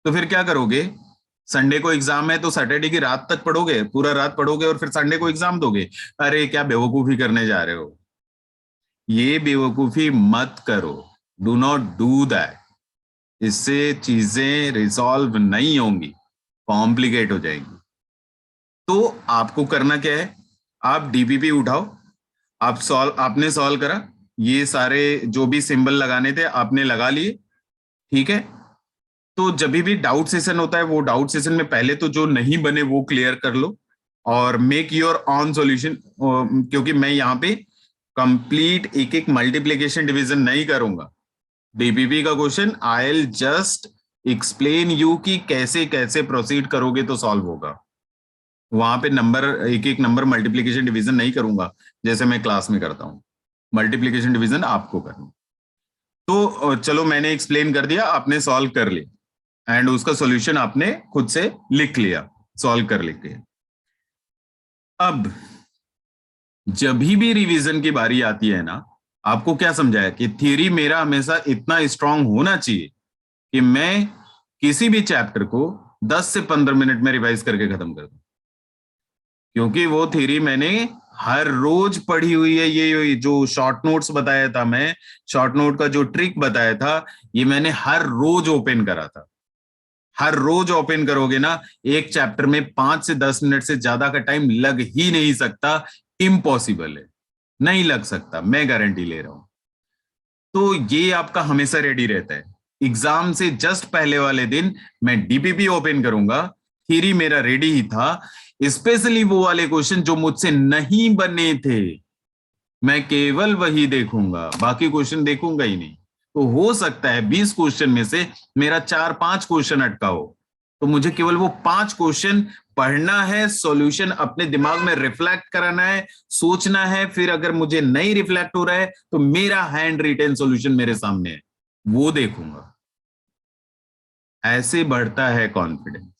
तो फिर क्या करोगे? संडे को एग्जाम है तो सैटरडे की रात तक पढ़ोगे, पूरा रात पढ़ोगे और फिर संडे को एग्जाम दोगे? अरे क्या बेवकूफी करने जा रहे हो, ये बेवकूफी मत करो, डू नॉट डू दैट। इससे चीजें रिजॉल्व नहीं होंगी, कॉम्प्लिकेट हो जाएंगी। तो आपको करना क्या है, आप डीपीपी उठाओ, आपने सॉल्व करा, ये सारे जो भी सिंबल लगाने थे आपने लगा लिए, ठीक है। तो जब भी डाउट सेशन होता है, वो डाउट सेशन में पहले तो जो नहीं बने वो क्लियर कर लो और मेक योर ऑन सॉल्यूशन। क्योंकि मैं यहाँ पे कंप्लीट एक एक मल्टीप्लीकेशन डिवीजन नहीं करूंगा। डीपीपी का question I will just explain you कि कैसे कैसे प्रोसीड करोगे तो सॉल्व होगा। वहां पे नंबर, एक एक नंबर मल्टीप्लीकेशन डिवीजन नहीं करूंगा जैसे मैं क्लास में करता हूँ। मल्टीप्लीकेशन डिवीजन आपको करना। तो चलो मैंने एक्सप्लेन कर दिया, आपने सॉल्व कर लिया एंड उसका सॉल्यूशन आपने खुद से लिख लिया, सॉल्व कर लिया। अब जब भी रिवीजन की बारी आती है ना, आपको क्या समझाया कि थ्योरी मेरा हमेशा इतना स्ट्रांग होना चाहिए कि मैं किसी भी चैप्टर को 10 से 15 मिनट में रिवाइज करके खत्म कर दूं। क्योंकि वो थ्योरी मैंने हर रोज पढ़ी हुई है। ये जो शॉर्ट नोट्स बताया था, मैं शॉर्ट नोट का जो ट्रिक बताया था, ये मैंने हर रोज ओपन करा था। हर रोज ओपन करोगे ना, एक चैप्टर में 5 से 10 मिनट से ज्यादा का टाइम लग ही नहीं सकता, इम्पॉसिबल है, नहीं लग सकता, मैं गारंटी ले रहा हूं। तो ये आपका हमेशा रेडी रहता है। एग्जाम से जस्ट पहले वाले दिन मैं डीपीपी ओपन करूंगा, थ्योरी मेरा रेडी ही था, स्पेशली वो वाले क्वेश्चन जो मुझसे नहीं बने थे, मैं केवल वही देखूंगा, बाकी क्वेश्चन देखूंगा ही नहीं। तो हो सकता है 20 क्वेश्चन में से मेरा 4-5 क्वेश्चन अटका हो, तो मुझे केवल वो 5 क्वेश्चन पढ़ना है, सॉल्यूशन अपने दिमाग में रिफ्लेक्ट कराना है, सोचना है। फिर अगर मुझे नहीं रिफ्लेक्ट हो रहा है तो मेरा हैंड रिटन सॉल्यूशन मेरे सामने है, वो देखूंगा। ऐसे बढ़ता है कॉन्फिडेंस।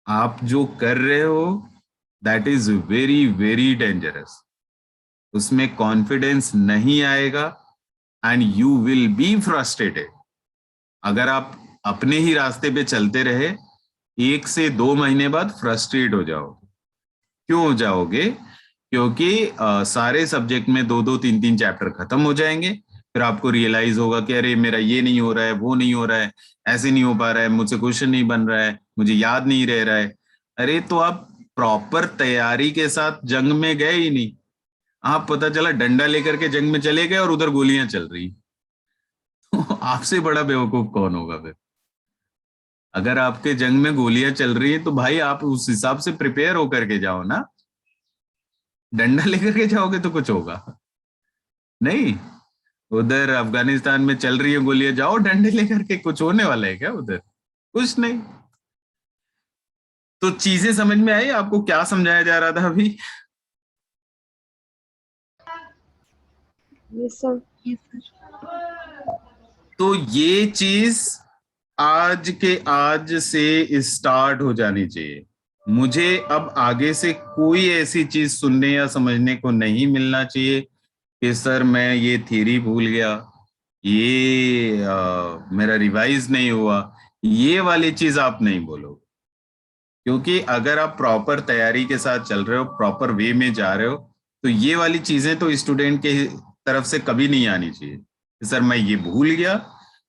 आप जो कर रहे हो that is very very dangerous. उसमें कॉन्फिडेंस नहीं आएगा and you will be frustrated. अगर आप अपने ही रास्ते पे चलते रहे, 1 से 2 महीने बाद फ्रस्ट्रेट हो जाओगे। क्यों हो जाओगे? क्योंकि सारे सब्जेक्ट में 2-2, 3-3 चैप्टर खत्म हो जाएंगे। फिर आपको रियलाइज होगा कि अरे मेरा ये नहीं हो रहा है, वो नहीं हो रहा है, ऐसे नहीं हो पा रहा है, मुझसे क्वेश्चन नहीं बन रहा है, मुझे याद नहीं रह रहा है। अरे तो आप प्रॉपर तैयारी के साथ जंग में गए ही नहीं। आप पता चला डंडा लेकर के जंग में चले गए और उधर गोलियां चल रही। तो आपसे बड़ा बेवकूफ कौन होगा फिर? अगर आपके जंग में गोलियां चल रही है तो भाई आप उस हिसाब से प्रिपेयर होकर के जाओ ना। डंडा लेकर के जाओगे तो कुछ होगा नहीं। उधर अफगानिस्तान में चल रही है गोलियां, जाओ डंडे लेकर के, कुछ होने वाला है क्या उधर? कुछ नहीं। तो चीजें समझ में आई आपको? क्या समझाया जा रहा था अभी? Yes, sir. तो ये चीज आज के आज से स्टार्ट हो जानी चाहिए। मुझे अब आगे से कोई ऐसी चीज सुनने या समझने को नहीं मिलना चाहिए कि सर मैं ये थ्योरी भूल गया, ये मेरा रिवाइज नहीं हुआ। ये वाली चीज आप नहीं बोलोगे। क्योंकि अगर आप प्रॉपर तैयारी के साथ चल रहे हो, प्रॉपर वे में जा रहे हो, तो ये वाली चीजें तो स्टूडेंट के तरफ से कभी नहीं आनी चाहिए, सर मैं ये भूल गया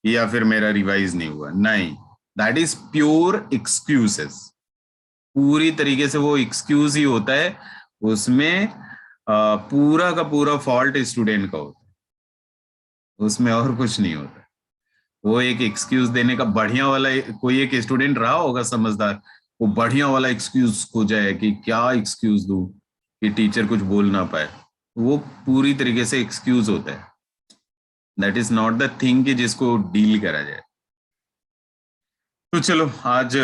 या फिर मेरा रिवाइज नहीं हुआ। नहीं, दैट इज प्योर एक्सक्यूजेस। पूरी तरीके से वो एक्सक्यूज ही होता है, उसमें पूरा का पूरा फॉल्ट स्टूडेंट का होता है, उसमें और कुछ नहीं होता। वो एक एक्सक्यूज देने का बढ़िया वाला, कोई एक स्टूडेंट रहा होगा समझदार, वो बढ़िया वाला एक्सक्यूज खोजा कि क्या एक्सक्यूज दूं कि टीचर कुछ बोल ना पाए, वो पूरी तरीके से एक्सक्यूज होता है। That is not the thing कि जिसको डील करा जाए। तो चलो आज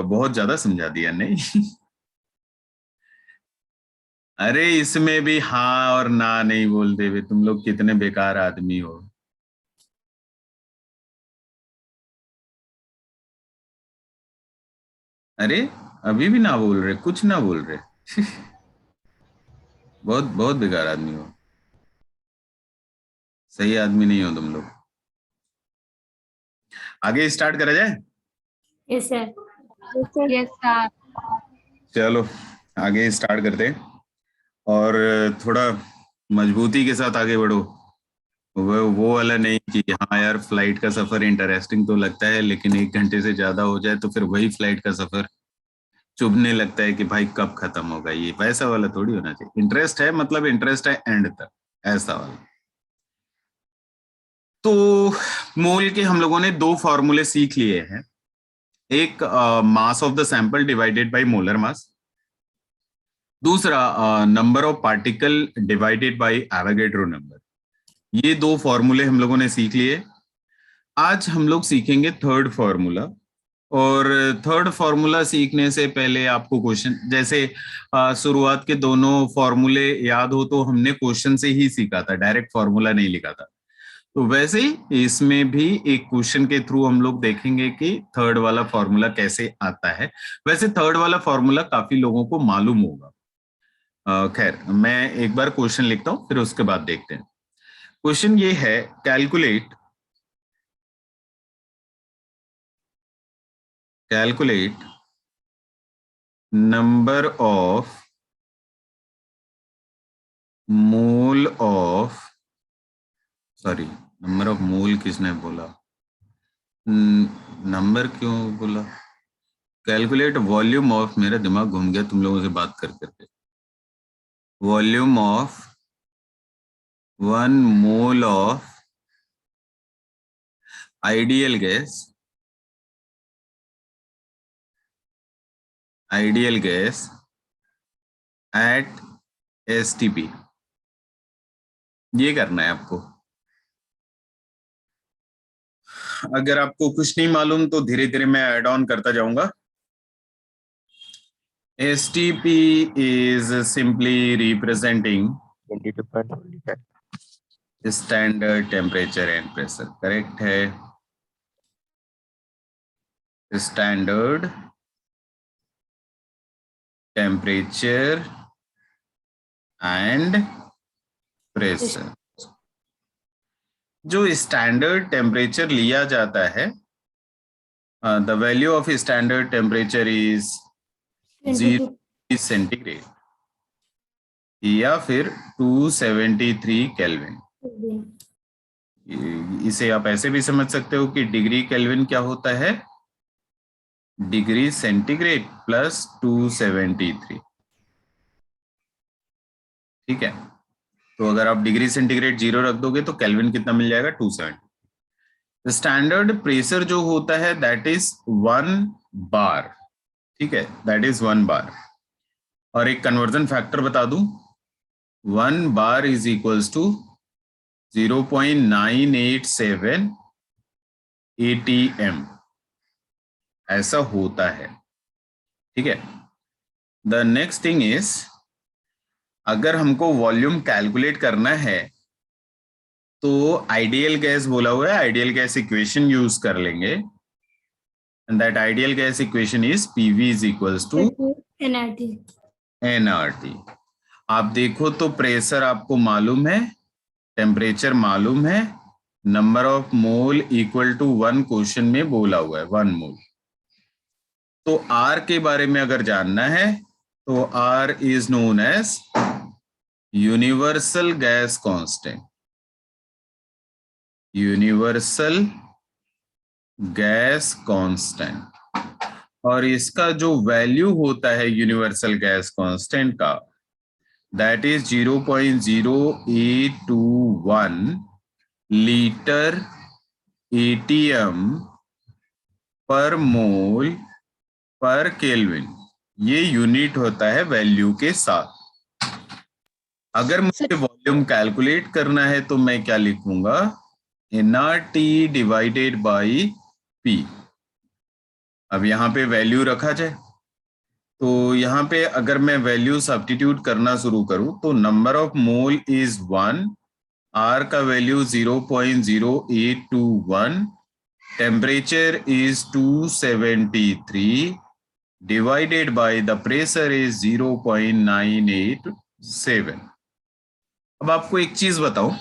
बहुत ज्यादा समझा दिया नहीं? अरे इसमें भी हाँ और ना नहीं बोलते हुए तुम लोग कितने बेकार आदमी हो। अरे अभी भी ना बोल रहे, कुछ ना बोल रहे। बहुत बहुत बेकार आदमी हो, सही आदमी नहीं हो तुम लोग। आगे स्टार्ट करा जाए? Yes, sir. Yes, sir. चलो आगे स्टार्ट करते हैं, और थोड़ा मजबूती के साथ आगे बढ़ो। वो वाला नहीं कि हाँ यार फ्लाइट का सफर इंटरेस्टिंग तो लगता है लेकिन 1 घंटे से ज्यादा हो जाए तो फिर वही फ्लाइट का सफर चुभने लगता है कि भाई कब खत्म होगा। ये वैसा वाला थोड़ी होना चाहिए। इंटरेस्ट है मतलब इंटरेस्ट है एंड तक, ऐसा वाला। तो मोल के हम लोगों ने 2 फॉर्मूले सीख लिए हैं। एक mass of the sample divided by molar mass, दूसरा number of particle divided by Avogadro number. ये 2 फॉर्मूले हम लोगों ने सीख लिए। आज हम लोग सीखेंगे थर्ड फॉर्मूला। और थर्ड फॉर्मूला सीखने से पहले आपको क्वेश्चन, जैसे शुरुआत के दोनों फॉर्मूले याद हो तो हमने क्वेश्चन से ही सीखा था, डायरेक्ट फॉर्मूला नहीं लिखा था। तो वैसे ही इसमें भी एक क्वेश्चन के थ्रू हम लोग देखेंगे कि थर्ड वाला फॉर्मूला कैसे आता है। वैसे थर्ड वाला फॉर्मूला काफी लोगों को मालूम होगा। खैर मैं एक बार क्वेश्चन लिखता हूं फिर उसके बाद देखते हैं। क्वेश्चन ये है, calculate number of mole of, sorry number of मोल किसने बोला, नंबर क्यों बोला, कैलकुलेट वॉल्यूम ऑफ, मेरा दिमाग घूम गया तुम लोगों से बात कर करके। Volume of 1 mole of ideal gas at STP। ये करना है आपको। अगर आपको कुछ नहीं मालूम तो धीरे धीरे मैं ऐड ऑन करता जाऊंगा। STP is simply representing 22.25 standard temperature and pressure. Correct है, स्टैंडर्ड टेम्परेचर एंड प्रेशर। जो स्टैंडर्ड टेम्परेचर लिया जाता है, the value of standard temperature is 0 centigrade या फिर 273 केल्विन। इसे आप ऐसे भी समझ सकते हो कि डिग्री केल्विन क्या होता है, डिग्री सेंटीग्रेड प्लस 273। ठीक है, तो अगर आप डिग्री सेंटीग्रेड 0 रख दोगे तो केल्विन कितना मिल जाएगा, 270। स्टैंडर्ड प्रेशर जो होता है दैट इज 1 बार। ठीक है, दैट इज 1 बार। और एक कन्वर्जन फैक्टर बता दूं, 1 bar is equals to 0.987 ATM, ऐसा होता है। ठीक है, द नेक्स्ट थिंग इज, अगर हमको वॉल्यूम कैलकुलेट करना है तो आइडियल गैस बोला हुआ है, आइडियल गैस इक्वेशन यूज कर लेंगे। And that ideal gas equation is PV is equals to nRT। आप देखो तो प्रेशर आपको मालूम है, टेम्परेचर मालूम है, number of mole equal to 1 question में बोला हुआ है 1 मोल। तो R के बारे में अगर जानना है तो R is known as universal gas constant, universal gas constant, और इसका जो वैल्यू होता है यूनिवर्सल गैस कांस्टेंट का, that is 0.0821 litre atm per mole पर केल्विन। ये यूनिट होता है वैल्यू के साथ। अगर मुझे वॉल्यूम कैलकुलेट करना है तो मैं क्या लिखूंगा, nRT डिवाइडेड बाई P। अब यहाँ पे वैल्यू रखा जाए तो यहाँ पे अगर मैं वैल्यू सब्स्टिट्यूट करना शुरू करूं तो number of mole is 1, R का value 0.0821, temperature is 273 divided by the pressure is 0.987। अब आपको एक चीज बताऊं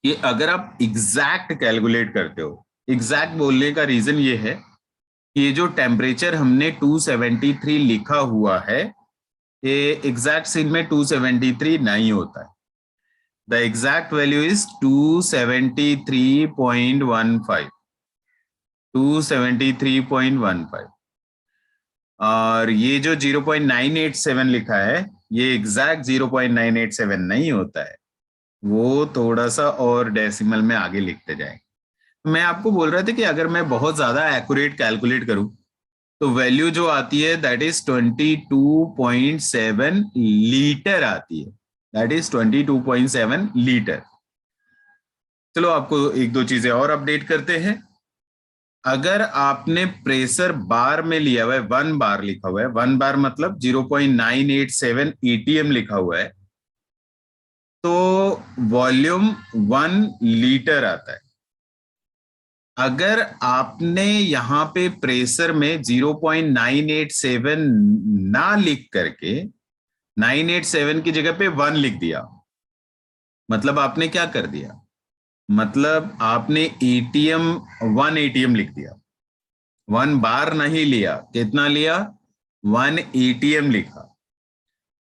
कि अगर आप एग्जैक्ट कैलकुलेट करते हो, एग्जैक्ट बोलने का रीजन ये है कि ये जो टेम्परेचर हमने 273 लिखा हुआ है, ये एग्जैक्ट सीन में 273 नहीं होता है। The exact value is 273.15, 273.15। और ये जो 0.987 लिखा है, ये एग्जैक्ट 0.987 नहीं होता है, वो थोड़ा सा और डेसिमल में आगे लिखते जाएंगे। मैं आपको बोल रहा था कि अगर मैं बहुत ज्यादा एक्यूरेट कैलकुलेट करूं तो वैल्यू जो आती है दैट इज 22.7 लीटर आती है, दैट इज 22.7 लीटर। चलो आपको एक दो चीजें और अपडेट करते हैं। अगर आपने प्रेशर बार में लिया हुआ है, 1 बार लिखा हुआ है, 1 बार मतलब 0.987 एटीएम लिखा हुआ है, तो वॉल्यूम 1 लीटर आता है। अगर आपने यहां पे प्रेशर में 0.987 ना लिख करके 987 की जगह पे 1 लिख दिया, मतलब आपने क्या कर दिया, मतलब आपने एटीएम 1 एटीएम लिख दिया। 1 बार नहीं लिया, कितना लिया, 1 एटीएम लिखा,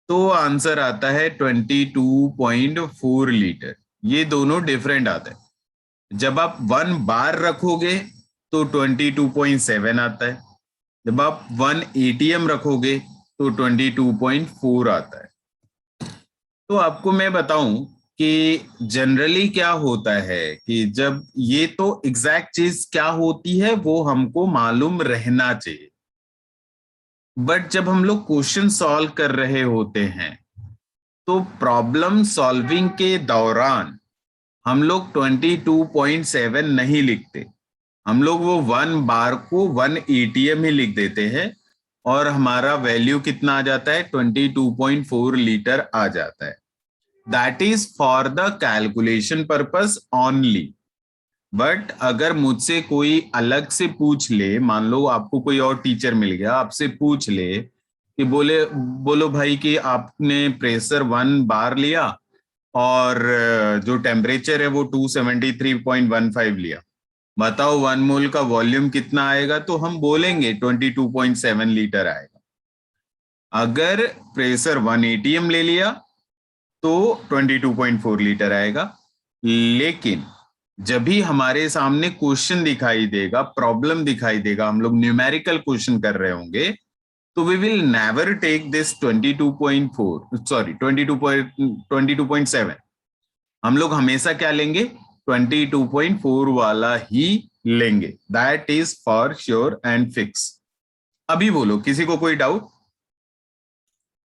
तो आंसर आता है 22.4 लीटर। ये दोनों डिफरेंट आता है। जब आप 1 बार रखोगे तो 22.7 आता है, जब आप 1 एटीएम रखोगे तो 22.4 आता है। तो आपको मैं बताऊं कि जनरली क्या होता है कि जब ये तो एग्जैक्ट चीज क्या होती है वो हमको मालूम रहना चाहिए, बट जब हम लोग क्वेश्चन सॉल्व कर रहे होते हैं तो प्रॉब्लम सॉल्विंग के दौरान हम लोग 22.7 नहीं लिखते, हम लोग वो 1 बार को 1 एटीएम ही लिख देते हैं और हमारा वैल्यू कितना आ जाता है, 22.4 लीटर आ जाता है। That is for the calculation purpose only. But अगर मुझसे कोई अलग से पूछ ले, मान लो आपको कोई और टीचर मिल गया, आपसे पूछ ले कि बोलो भाई कि आपने प्रेशर 1 बार लिया और जो टेम्परेचर है वो 273.15 लिया, बताओ 1 मोल का वॉल्यूम कितना आएगा, तो हम बोलेंगे 22.7 लीटर आएगा। अगर प्रेशर 1 एटीएम ले लिया तो 22.4 लीटर आएगा। लेकिन जब भी हमारे सामने क्वेश्चन दिखाई देगा, प्रॉब्लम दिखाई देगा, हम लोग न्यूमेरिकल क्वेश्चन कर रहे होंगे, तो we will never take this 22.7। हम लोग हमेशा क्या लेंगे, 22.4 वाला ही लेंगे, that is for sure and fix. अभी बोलो, किसी को कोई डाउट?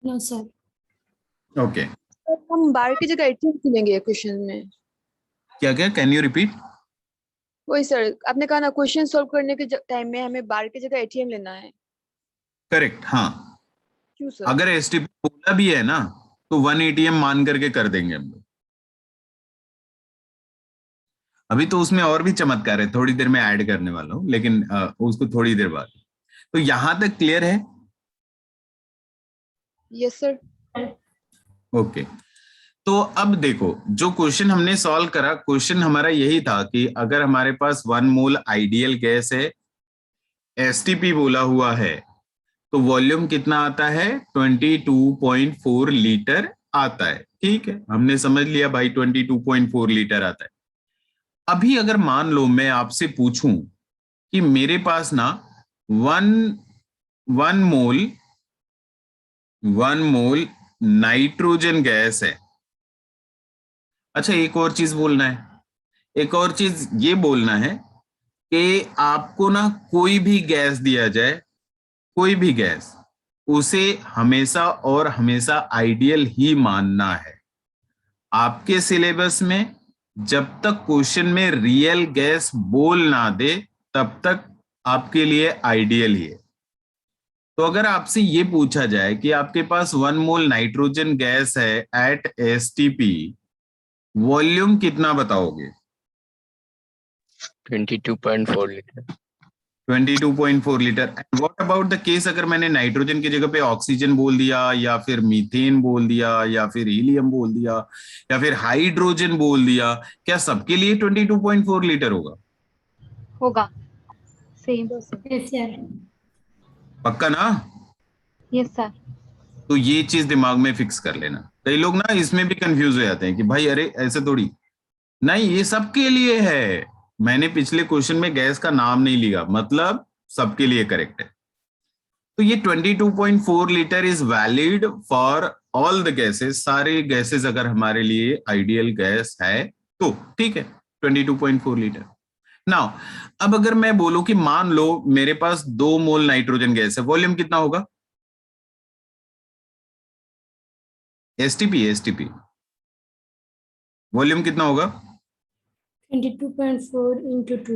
No sir. ओके, हम बार की जगह एटीएम क्यों लेंगे क्वेश्चन में? क्या क्या, कैन यू रिपीट? वही सर, आपने कहा ना क्वेश्चन सॉल्व करने के टाइम में हमें बार की जगह एटीएम लेना है। करेक्ट, हाँ। क्यों सर? अगर एसटीपी बोला भी है ना तो 1 एटीएम मान करके कर देंगे हम लोग। अभी तो उसमें और भी चमत्कार है, थोड़ी देर में ऐड करने वाला हूं, लेकिन उसको थोड़ी देर बाद। तो यहां तक क्लियर है? Yes sir. ओके, तो अब देखो, जो क्वेश्चन हमने सॉल्व करा, क्वेश्चन हमारा यही था कि अगर हमारे पास 1 मोल आइडियल गैस है, एसटीपी बोला हुआ है, तो वॉल्यूम कितना आता है, 22.4 लीटर आता है, ठीक है, हमने समझ लिया भाई 22.4 लीटर आता है। अभी अगर मान लो मैं आपसे पूछूं कि मेरे पास ना one one mole nitrogen gas है। अच्छा, एक और चीज बोलना है, एक और चीज ये बोलना है कि आपको ना कोई भी गैस दिया जाए, कोई भी गैस, उसे हमेशा और हमेशा आइडियल ही मानना है। आपके सिलेबस में जब तक क्वेश्चन में रियल गैस बोल ना दे तब तक आपके लिए आइडियल ही है। तो अगर आपसे ये पूछा जाए कि आपके पास 1 मोल नाइट्रोजन गैस है एट एसटीपी, वॉल्यूम कितना बताओगे? 22.4 litre. 22.4 litre. And what about the case अगर मैंने नाइट्रोजन की जगह पे ऑक्सीजन बोल दिया, या फिर मीथेन बोल दिया, या फिर हीलियम बोल दिया, या फिर हाइड्रोजन बोल दिया, क्या सबके लिए 22.4 लीटर होगा? होगा सेम। Yes, sir. पक्का ना? Yes sir. तो ये चीज दिमाग में फिक्स कर लेना। कई लोग ना इसमें भी कंफ्यूज हो जाते हैं कि भाई अरे ऐसे थोड़ी, नहीं ये सबके लिए है। मैंने पिछले क्वेश्चन में गैस का नाम नहीं लिया, मतलब सबके लिए करेक्ट है। तो ये 22.4 litre is valid for all the gases, सारे गैसेस अगर हमारे लिए आइडियल गैस है तो ठीक है, 22.4 लीटर। नाउ अब अगर मैं बोलूं कि मान लो मेरे पास 2 मोल नाइट्रोजन गैस है, वॉल्यूम कितना होगा? एसटीपी वॉल्यूम कितना होगा? 22.4 into 2.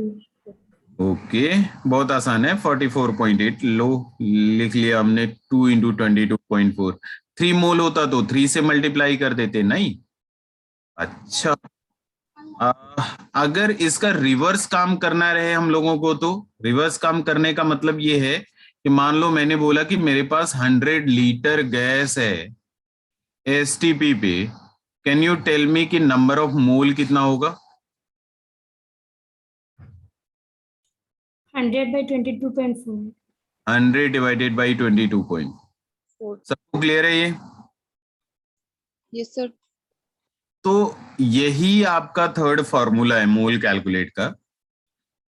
ओके, बहुत आसान है, 44.8। लो, लिख लिया हमने, 2 इंटू 22.4। 3 मोल होता तो 3 से मल्टीप्लाई कर देते, नहीं? अच्छा, अगर इसका रिवर्स काम करना रहे हम लोगों को, तो रिवर्स काम करने का मतलब ये है कि मान लो मैंने बोला कि मेरे पास 100 लीटर गैस है एसटीपी पे, कैन यू टेल मी कि नंबर ऑफ मोल कितना होगा? 100 by 22.4. 100 divided by 22. 4. सबको क्लियर है ये? Yes, sir. तो यही आपका थर्ड फॉर्मूला है मोल कैलकुलेट का।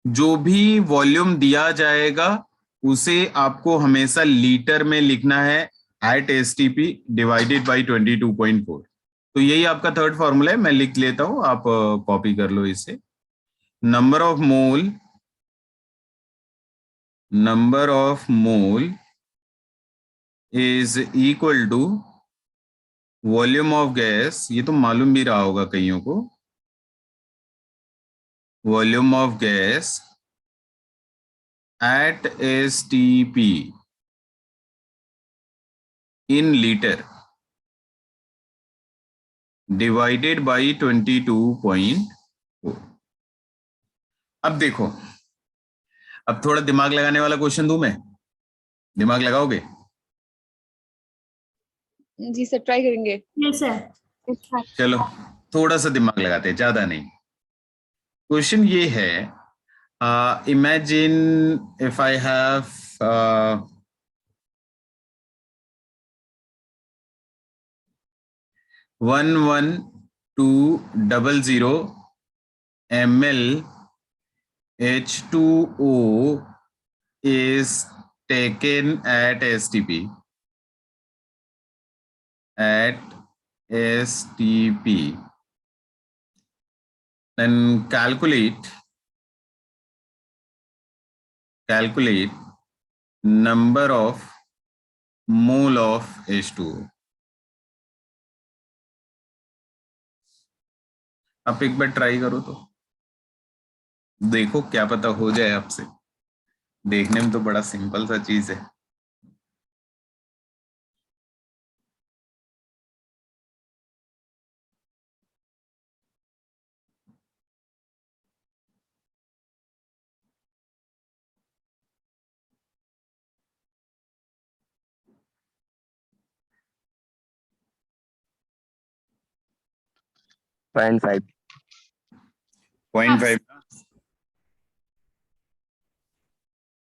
जो भी वॉल्यूम दिया जाएगा उसे आपको हमेशा लीटर में लिखना है एट एसटीपी डिवाइडेड बाई 22.4। तो यही आपका थर्ड फॉर्मूला है, मैं लिख लेता हूं, आप कॉपी कर लो इसे। Number of mole is equal to volume of gas, ये तो मालूम भी रहा होगा कईयों को, volume of gas at STP in liter divided by 22.4। अब देखो, अब थोड़ा दिमाग लगाने वाला क्वेश्चन दूं मैं, दिमाग लगाओगे? जी सर, ट्राई करेंगे। Yes, sir. Yes sir. चलो थोड़ा सा दिमाग लगाते हैं, ज्यादा नहीं। क्वेश्चन ये है, imagine if I have 11200 ml H2O is taken at STP, then calculate number of mole of H2O। आप एक बार ट्राई करो तो देखो, क्या पता हो जाए आपसे। देखने में तो बड़ा सिंपल सा चीज है। पॉइंट 5। 0.5 ना?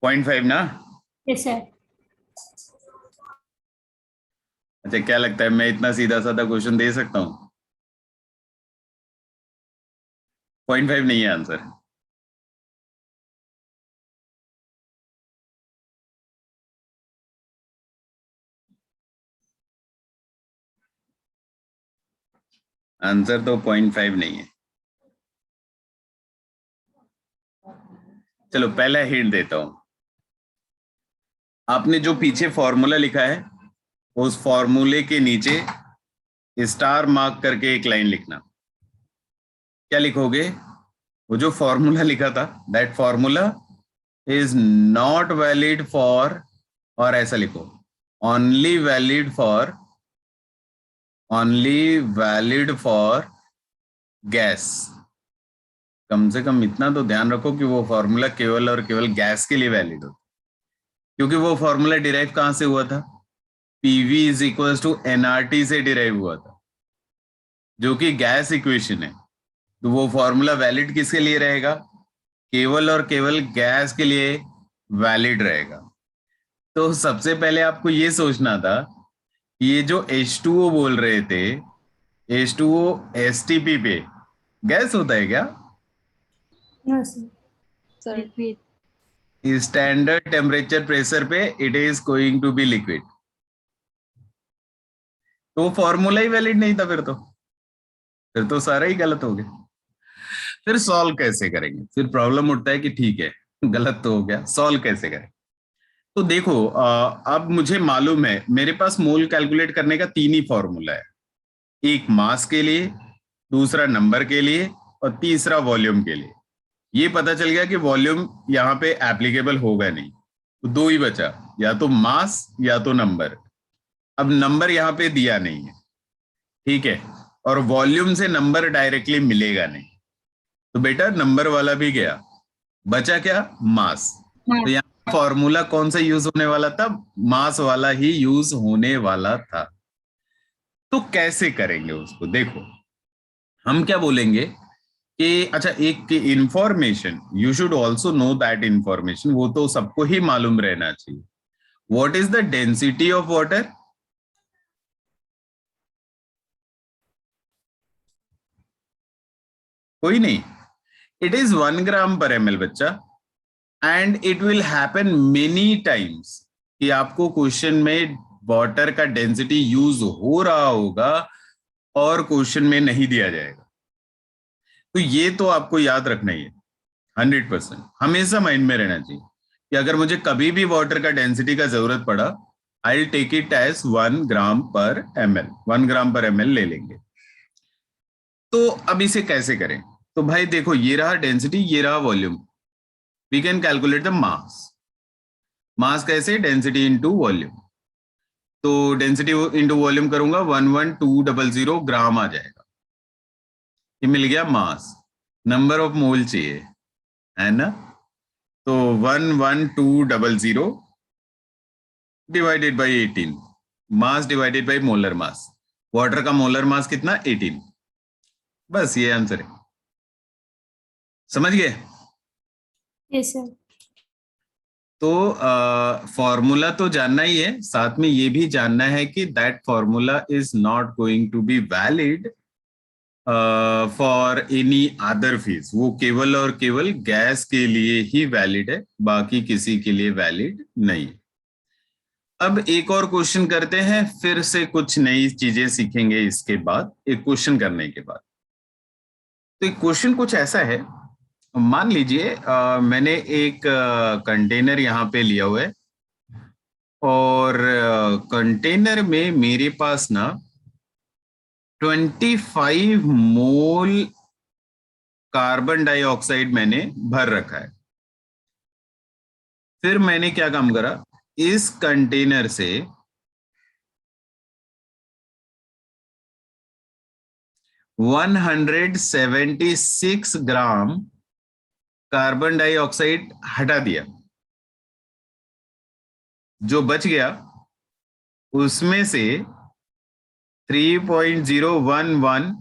0.5 ना? Yes, sir. अच्छा, क्या लगता है मैं इतना सीधा साधा क्वेश्चन दे सकता हूँ? 0.5 नहीं है आंसर। आंसर तो 0.5 नहीं है। चलो पहला हिंट देता हूं। आपने जो पीछे फॉर्मूला लिखा है उस फॉर्मूले के नीचे स्टार मार्क करके एक लाइन लिखना। क्या लिखोगे? वो जो फॉर्मूला लिखा था, that formula is not valid for, और ऐसा लिखो, ओनली वैलिड फॉर गैस। कम से कम इतना तो ध्यान रखो कि वो फॉर्मूला केवल और केवल गैस के लिए वैलिड हो, क्योंकि वो फॉर्मूला डिराइव कहां से हुआ था? PV is equal to NRT से डिराइव हुआ था, जो कि गैस इक्वेशन है। तो वो फॉर्मूला वैलिड किसके लिए रहेगा? केवल और केवल गैस के लिए वैलिड रहेगा। तो सबसे पहले आपको ये सोचना था कि ये जो H2O बोल रहे थे, H2O STP पे गैस होता है क्या? No, sir. Sir liquid. Standard temperature pressure पे it is going to be liquid. तो फॉर्मूला ही वैलिड नहीं था, फिर तो सारा ही गलत हो गया। फिर सॉल्व कैसे करेंगे? फिर प्रॉब्लम उठता है कि ठीक है गलत तो हो गया, सॉल्व कैसे करें? तो देखो, अब मुझे मालूम है मेरे पास मोल कैलकुलेट करने का 3 ही फॉर्मूला है। एक मास के लिए, दूसरा नंबर के लिए, और तीसरा वॉल्यूम के लिए। ये पता चल गया कि वॉल्यूम यहाँ पे एप्लीकेबल होगा नहीं, तो 2 ही बचा, या तो मास या तो नंबर। अब नंबर यहाँ पे दिया नहीं है, ठीक है, और वॉल्यूम से नंबर डायरेक्टली मिलेगा नहीं, तो बेटा नंबर वाला भी गया, बचा क्या? मास। तो यहाँ फॉर्मूला कौन सा यूज होने वाला था? मास वाला ही यूज होने वाला था। तो कैसे करेंगे उसको? देखो, हम क्या बोलेंगे कि अच्छा, एक information, you should also know that information, वो तो सबको ही मालूम रहना चाहिए। What is the density of water? कोई नहीं, इट इज 1 ग्राम/ml बच्चा। And it will happen many times कि आपको क्वेश्चन में वाटर का डेंसिटी यूज हो रहा होगा और क्वेश्चन में नहीं दिया जाएगा। तो ये तो आपको याद रखना ही है, 100% हमेशा माइंड में रहना चाहिए कि अगर मुझे कभी भी वाटर का डेंसिटी का जरूरत पड़ा, I will take it as 1 ग्राम/ml, 1 ग्राम/ml ले लेंगे। तो अब इसे कैसे करें? तो भाई देखो, ये रहा डेंसिटी, ये रहा volume. We can calculate the mass. Mass कैसे? Density into volume. तो डेंसिटी इंटू वॉल्यूम करूंगा, 11200 ग्राम आ जाएगा। ये मिल गया मास। नंबर ऑफ मोल चाहिए, है ना? तो 11200 divided by 18, mass divided by molar mass. Water का मोलर मास कितना? 18। बस ये आंसर है। समझ गए? Yes, sir. तो फॉर्मूला तो जानना ही है, साथ में ये भी जानना है कि that formula is not going to be valid for any other phase. वो केवल और केवल गैस के लिए ही वैलिड है, बाकी किसी के लिए वैलिड नहीं। अब एक और क्वेश्चन करते हैं, फिर से कुछ नई चीजें सीखेंगे इसके बाद, एक क्वेश्चन करने के बाद। तो एक क्वेश्चन कुछ ऐसा है, मान लीजिए मैंने एक कंटेनर यहाँ पे लिया हुआ है, और कंटेनर में मेरे पास ना 25 मोल कार्बन डाइऑक्साइड मैंने भर रखा है। फिर मैंने क्या काम करा, इस कंटेनर से 176 ग्राम कार्बन डाइऑक्साइड हटा दिया। जो बच गया उसमें से 3.011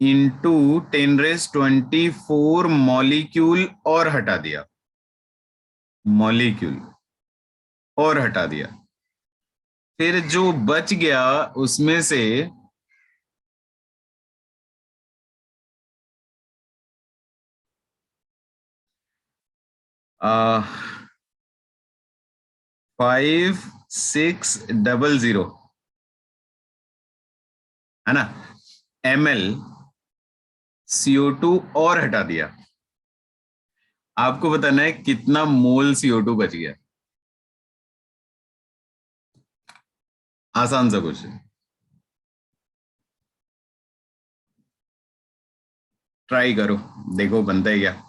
इंटू 10⁻24 मॉलिक्यूल और हटा दिया, मॉलिक्यूल और हटा दिया। फिर जो बच गया उसमें से 5600 है ना ml CO2 और हटा दिया। आपको बताना है कितना मोल CO2 बच गया। आसान सा क्वेश्चन, ट्राई करो, देखो बनता है क्या।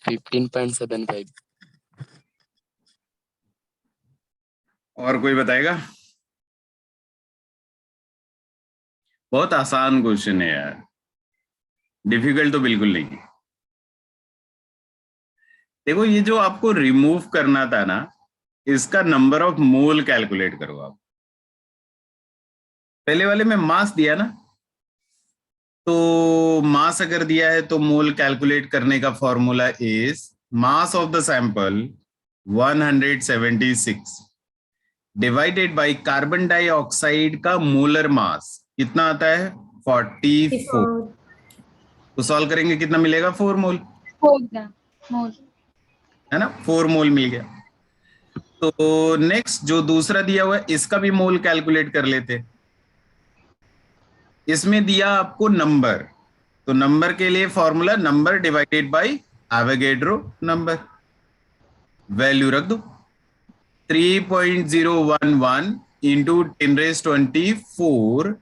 $15.75। और कोई बताएगा? बहुत आसान क्वेश्चन है यार, डिफिकल्ट तो बिल्कुल नहीं। देखो ये जो आपको रिमूव करना था ना, इसका नंबर ऑफ मोल कैलकुलेट करो आप। पहले वाले में मास दिया ना, तो मास अगर दिया है तो मोल कैलकुलेट करने का formula is mass of the sample 176 divided by carbon dioxide का मोलर मास कितना आता है 44। तो सॉल्व करेंगे कितना मिलेगा 4 मोल, 4 ग्राम मोल। है ना, 4 मोल मिल गया। तो नेक्स्ट जो दूसरा दिया हुआ है इसका भी मोल कैलकुलेट कर लेते। इसमें दिया आपको नंबर, तो नंबर के लिए formula number divided by Avogadro number, value रख दो 3.011 इंटू 10⁻24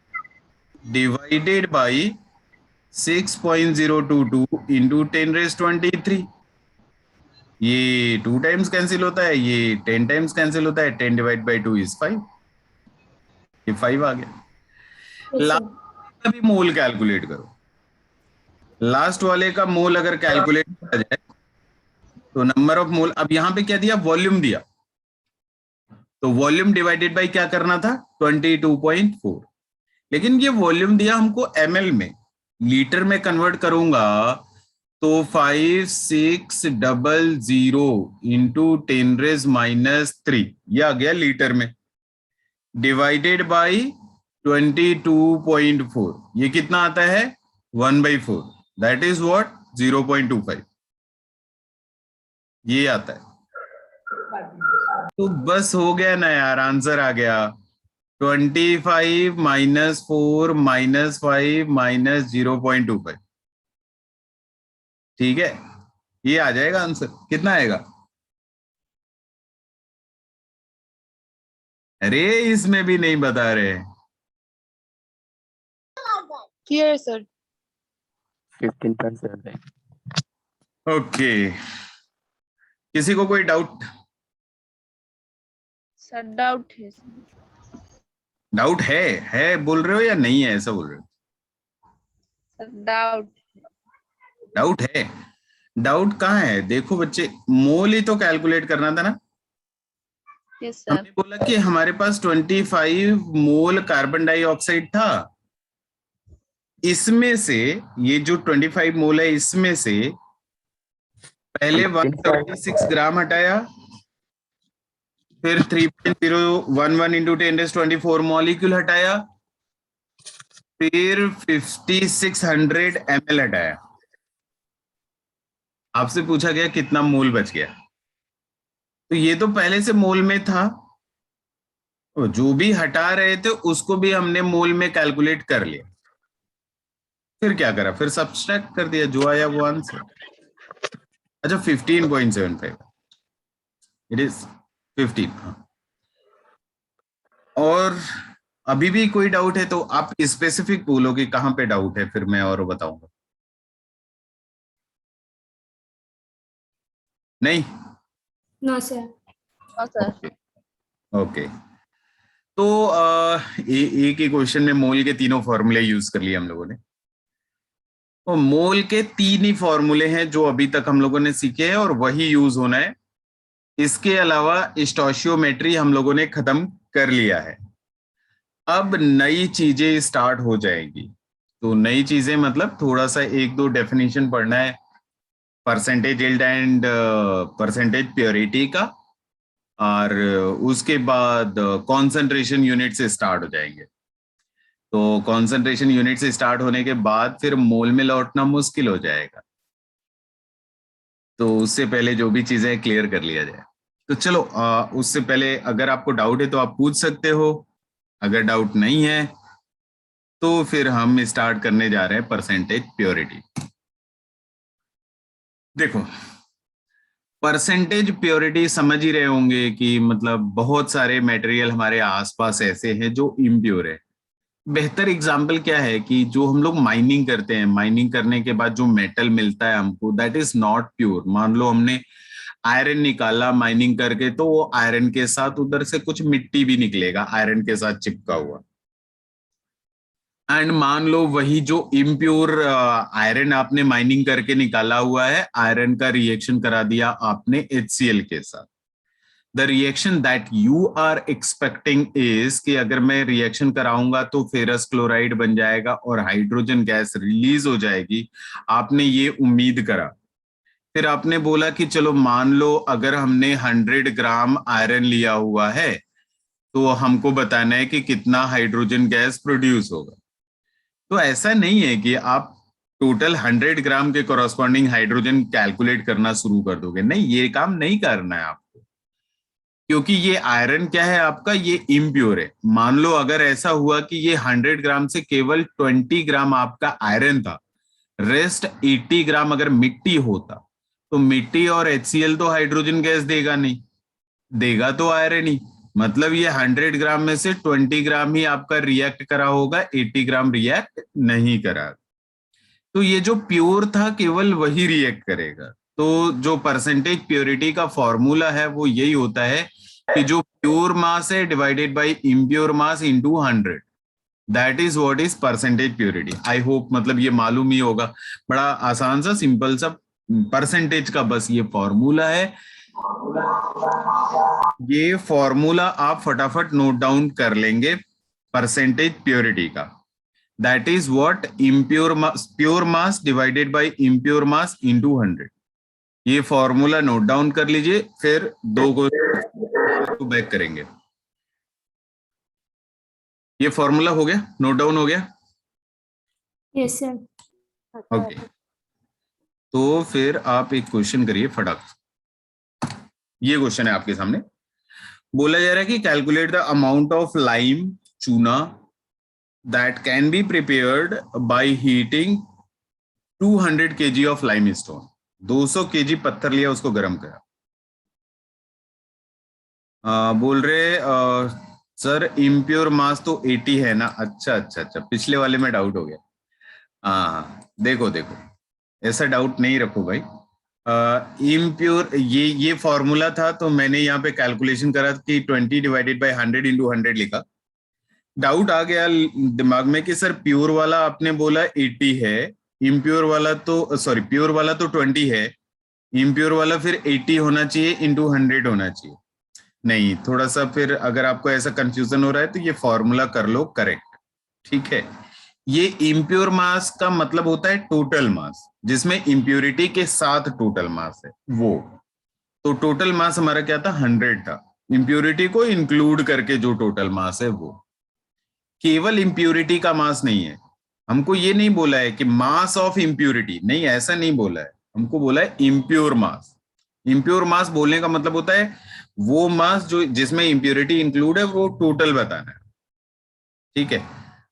डिवाइडेड बाय 6.022 इंटू 10⁻23। ये 2 टाइम्स कैंसिल होता है, ये 10 टाइम्स कैंसिल होता है, 10 डिवाइड बाई 2 इज 5, ये 5 आ गया। Yes, sir. लास्ट का भी मोल कैलकुलेट करो, लास्ट वाले का मोल अगर कैलकुलेट किया जाए तो नंबर ऑफ मोल, अब यहां पे क्या दिया, वॉल्यूम दिया, तो वॉल्यूम डिवाइडेड बाय क्या करना था, 22.4, लेकिन ये वॉल्यूम दिया हमको ml में, लीटर में कन्वर्ट करूंगा तो 5600 इंटू 10⁻³ ये आ गया लीटर में, डिवाइडेड बाय 22.4, ये कितना आता है 1/4, दैट इज व्हाट 0.25, ये आता है। तो बस हो गया ना यार, आंसर आ गया 25 -4 -5 -0.25, ठीक है, ये आ जाएगा आंसर। कितना आएगा, अरे इसमें भी नहीं बता रहे। Clear, sir. 15.79. ओके, किसी को कोई डाउट? सर डाउट है sir. डाउट है बोल रहे हो या नहीं है, ऐसा बोल रहे हो? सर डाउट डाउट है, डाउट कहाँ है, देखो बच्चे, मोल ही तो कैलकुलेट करना था ना। यस सर हमने बोला कि हमारे पास 25 मोल कार्बन डाइऑक्साइड था, इसमें से ये जो 25 मोल है इसमें से पहले 176 ग्राम हटाया, फिर 3.011 इंटू 10⁻24 मॉलिक्यूल हटाया, फिर 5600 ml हटाया, आपसे पूछा गया कितना मोल बच गया, तो ये तो पहले से मोल में था, तो जो भी हटा रहे थे उसको भी हमने मोल में कैलकुलेट कर लिया, फिर क्या करा, फिर सब्सट्रैक्ट कर दिया, जो आया वो आंसर। अच्छा 15.75, इट इज 15। और अभी भी कोई डाउट है तो आप स्पेसिफिक बोलो कि कहां पे डाउट है, फिर मैं और बताऊंगा। नहीं? No, sir. हाँ सर ओके, तो एक ही क्वेश्चन में मोल के तीनों फॉर्मूले यूज कर लिए हम लोगों ने, तो मोल के 3 ही फॉर्मूले हैं जो अभी तक हम लोगों ने सीखे हैं और वही यूज होना है, इसके अलावा स्टोशियोमेट्री हम लोगों ने खत्म कर लिया है, अब नई चीजें स्टार्ट हो जाएगी। तो नई चीजें मतलब थोड़ा सा 1-2 डेफिनेशन पढ़ना है, percentage yield and percentage purity का, और उसके बाद कॉन्सेंट्रेशन यूनिट से स्टार्ट हो जाएंगे। तो कॉन्सेंट्रेशन यूनिट से स्टार्ट होने के बाद फिर मोल में लौटना मुश्किल हो जाएगा, तो उससे पहले जो भी चीजें क्लियर कर लिया जाए। तो चलो उससे पहले अगर आपको डाउट है तो आप पूछ सकते हो, अगर डाउट नहीं है तो फिर हम स्टार्ट करने जा रहे हैं परसेंटेज प्योरिटी। देखो, परसेंटेज प्योरिटी समझ ही रहे होंगे कि मतलब बहुत सारे मटेरियल हमारे आसपास ऐसे हैं जो इम्प्योर है। बेहतर एग्जाम्पल क्या है कि जो हम लोग माइनिंग करते हैं, माइनिंग करने के बाद जो मेटल मिलता है हमको, दैट इज नॉट प्योर। मान लो हमने आयरन निकाला माइनिंग करके, तो वो आयरन के साथ उधर से कुछ मिट्टी भी निकलेगा आयरन के साथ चिपका हुआ, एंड मान लो वही जो इम्प्योर आयरन आपने माइनिंग करके निकाला हुआ है, आयरन का रिएक्शन करा दिया आपने HCl के साथ। The reaction that you are expecting is कि अगर मैं रिएक्शन कराऊंगा तो फेरस क्लोराइड बन जाएगा और हाइड्रोजन गैस रिलीज हो जाएगी, आपने ये उम्मीद करा। फिर आपने बोला कि चलो मान लो अगर हमने 100 ग्राम आयरन लिया हुआ है तो हमको बताना है कि कितना हाइड्रोजन गैस प्रोड्यूस होगा। तो ऐसा नहीं है कि आप टोटल 100 ग्राम के कॉरस्पॉन्डिंग हाइड्रोजन कैलकुलेट करना शुरू कर दोगे, नहीं, ये काम नहीं करना है आपको, क्योंकि ये आयरन क्या है आपका, ये इम्प्योर है। मान लो अगर ऐसा हुआ कि ये 100 ग्राम से केवल 20 ग्राम आपका आयरन था, रेस्ट 80 ग्राम अगर मिट्टी होता, तो मिट्टी और HCl तो हाइड्रोजन गैस देगा नहीं, देगा तो आयरन ही। मतलब ये 100 ग्राम में से 20 ग्राम ही आपका रिएक्ट करा होगा, 80 ग्राम रिएक्ट नहीं करा। तो ये जो प्योर था केवल वही रिएक्ट करेगा, तो जो परसेंटेज प्योरिटी का फॉर्मूला है वो यही होता है कि जो प्योर मास है divided by impure mass into 100, that is what is percentage purity. I hope मतलब ये मालूम ही होगा, बड़ा आसान सा सिंपल सा परसेंटेज का बस ये फॉर्मूला है। ये फॉर्मूला आप फटाफट नोट डाउन कर लेंगे परसेंटेज प्योरिटी का। That is what impure mass, pure mass divided bye impure mass into 100। ये फॉर्मूला नोट डाउन कर लीजिए, फिर दो को बैक करेंगे। ये फॉर्मूला हो गया, नोट डाउन हो गया? Yes sir. ओके, तो फिर आप एक क्वेश्चन करिए फटाक। ये क्वेश्चन है आपके सामने, बोला जा रहा है कि calculate the amount of lime चूना that can be prepared by heating 200 kg of lime stone. 200 kg पत्थर लिया, उसको गर्म करा। बोल रहे सर इम्प्योर मास तो 80 है ना? अच्छा अच्छा अच्छा, पिछले वाले में डाउट हो गया। हाँ देखो देखो, ऐसा डाउट नहीं रखो भाई। इम्प्योर ये फॉर्मूला था, तो मैंने यहाँ पे कैलकुलेशन करा कि 20 डिवाइडेड बाय 100 इंटू 100 लिखा। डाउट आ गया दिमाग में कि सर प्योर वाला आपने बोला 80 है, इम्प्योर वाला तो सॉरी प्योर वाला तो 20 है, इम्प्योर वाला फिर 80 होना चाहिए इंटू 100 होना चाहिए। नहीं, थोड़ा सा फिर अगर आपको ऐसा कंफ्यूजन हो रहा है तो ये फॉर्मूला कर लो करेक्ट, ठीक है। ये इम्प्योर मास का मतलब होता है टोटल मास, जिसमें इम्प्योरिटी के साथ टोटल मास है वो। तो टोटल मास हमारा क्या था? 100 था। इम्प्योरिटी को इंक्लूड करके जो टोटल मास है वो, केवल इम्प्योरिटी का मास नहीं है। हमको ये नहीं बोला है कि मास ऑफ इम्प्योरिटी, नहीं ऐसा नहीं बोला है, हमको बोला है इम्प्योर मास। इम्प्योर मास बोलने का मतलब होता है वो मास जो जिसमें इम्प्योरिटी इंक्लूड है, वो टोटल बताना है, ठीक है।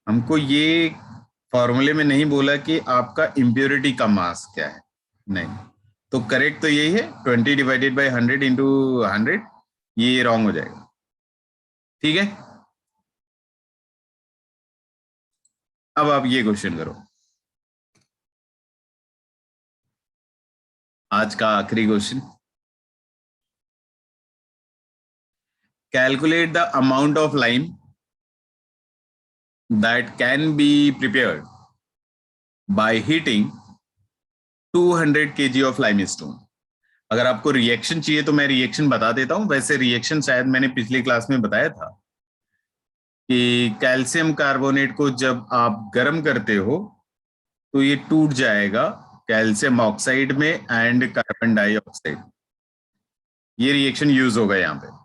हमको ये फॉर्मूले में नहीं बोला कि आपका इम्प्योरिटी का मास क्या है, नहीं। तो करेक्ट तो यही है 20 डिवाइडेड बाय 100 इंटू 100, ये रॉन्ग हो जाएगा, ठीक है। अब आप ये क्वेश्चन करो, आज का आखिरी question. Calculate the amount of lime that can be prepared by heating 200 kg of limestone. अगर आपको रिएक्शन चाहिए तो मैं रिएक्शन बता देता हूं। वैसे रिएक्शन शायद मैंने पिछली क्लास में बताया था कि कैल्शियम कार्बोनेट को जब आप गर्म करते हो तो ये टूट जाएगा कैल्शियम ऑक्साइड में एंड कार्बन डाइऑक्साइड। ये रिएक्शन यूज होगा यहाँ पे।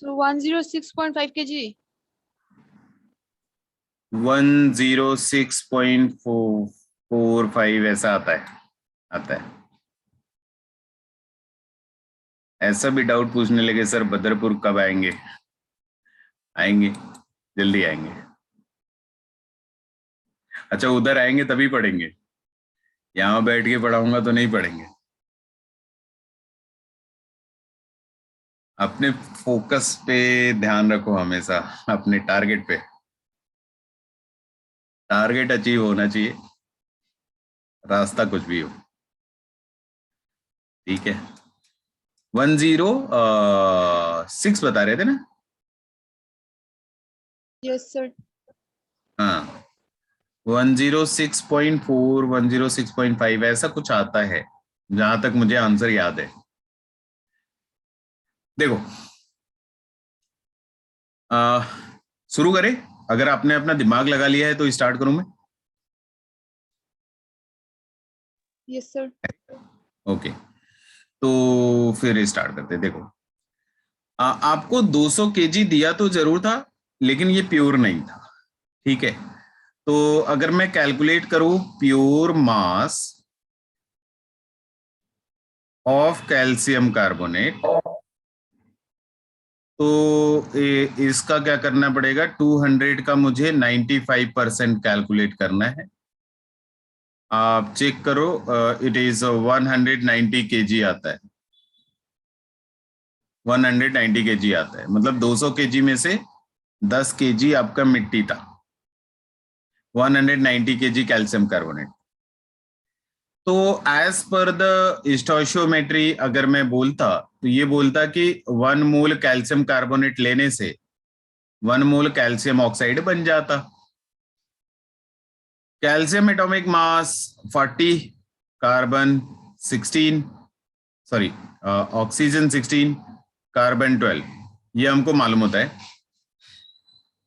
So 106.5 kg. 106.45 ऐसा आता है, आता है। ऐसा भी डाउट पूछने लगे सर बदरपुर कब आएंगे? आएंगे, जल्दी आएंगे। अच्छा उधर आएंगे तभी पढ़ेंगे, यहाँ बैठ के पढ़ाऊंगा तो नहीं पढ़ेंगे। अपने फोकस पे ध्यान रखो हमेशा, अपने टारगेट पे। टारगेट अचीव होना चाहिए, रास्ता कुछ भी हो, ठीक है। 106 बता रहे थे ना? Yes sir. हाँ, 106.4 106.5 ऐसा कुछ आता है जहां तक मुझे आंसर याद है। देखो शुरू करें? अगर आपने अपना दिमाग लगा लिया है तो स्टार्ट करूं मैं? Yes sir. ओके, तो फिर स्टार्ट करते हैं। देखो, आपको 200 केजी दिया तो जरूर था, लेकिन ये प्योर नहीं था, ठीक है। तो अगर मैं कैलकुलेट करूं pure mass of calcium carbonate, तो इसका क्या करना पड़ेगा, 200 का मुझे 95% कैलकुलेट करना है। आप चेक करो, इट इज 190 केजी आता है, 190 केजी आता है, मतलब 200 केजी में से 10 केजी आपका मिट्टी था, 190 केजी कैल्शियम कार्बोनेट। तो एज पर द स्टोइशियोमेट्री अगर मैं बोलता तो ये बोलता कि 1 मोल कैल्शियम कार्बोनेट लेने से 1 मोल कैल्शियम ऑक्साइड बन जाता। Calcium atomic mass 40, carbon 16, sorry oxygen 16, carbon 12, ये हमको मालूम होता है।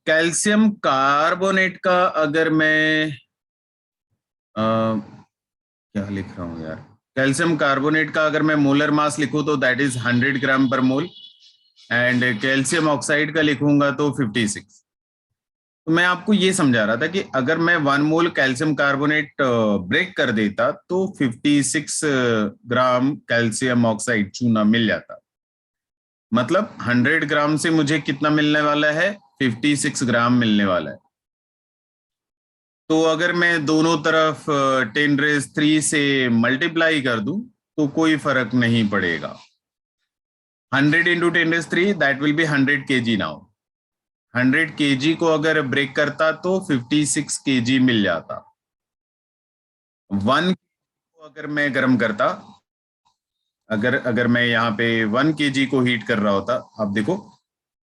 कैल्शियम कार्बोनेट का अगर मैं क्या लिख रहा हूं यार, कैल्शियम कार्बोनेट का अगर मैं मोलर मास लिखूं तो दैट इज 100 ग्राम पर मोल, एंड कैल्शियम ऑक्साइड का लिखूंगा तो 56। तो मैं आपको ये समझा रहा था कि अगर मैं 1 मोल कैल्शियम कार्बोनेट ब्रेक कर देता तो 56 ग्राम कैल्शियम ऑक्साइड चूना मिल जाता। मतलब 100 ग्राम से मुझे कितना मिलने वाला है, 56 ग्राम मिलने वाला है। तो अगर मैं दोनों तरफ 10⁻³ से मल्टीप्लाई कर दूं तो कोई फर्क नहीं पड़ेगा। 100 into 10⁻³ that will be 100 kg now. 100 kg को अगर ब्रेक करता तो 56 kg मिल जाता। 1 को अगर मैं गर्म करता, अगर मैं यहाँ पे 1 kg को हीट कर रहा होता, अब देखो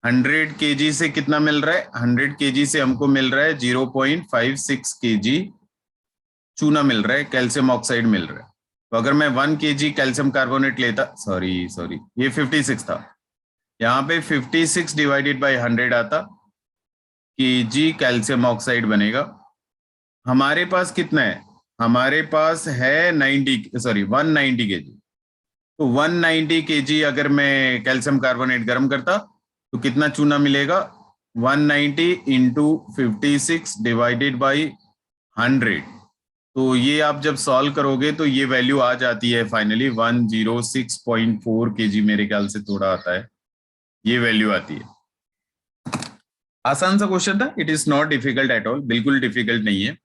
100 kg से कितना मिल रहा है, 100 kg से हमको मिल रहा है 0.56 kg चूना मिल रहा है, कैल्शियम ऑक्साइड मिल रहा है। तो अगर मैं 1 kg कैल्शियम कार्बोनेट लेता, सॉरी ये 56 था, यहाँ पे 56 डिवाइडेड बाय 100 आता, kg कैल्शियम ऑक्साइड बनेगा। हमारे पास कितना है, हमारे पास है 190 kg। तो 190 kg अगर मैं कैल्शियम कार्बोनेट गर्म करता तो कितना चूना मिलेगा, 190 इंटू 56 डिवाइडेड बाई 100। तो ये आप जब सॉल्व करोगे तो ये वैल्यू आ जाती है फाइनली 106.4 kg, मेरे ख्याल से थोड़ा आता है, ये वैल्यू आती है। आसान सा क्वेश्चन था, it is not difficult at all, बिल्कुल डिफिकल्ट नहीं है।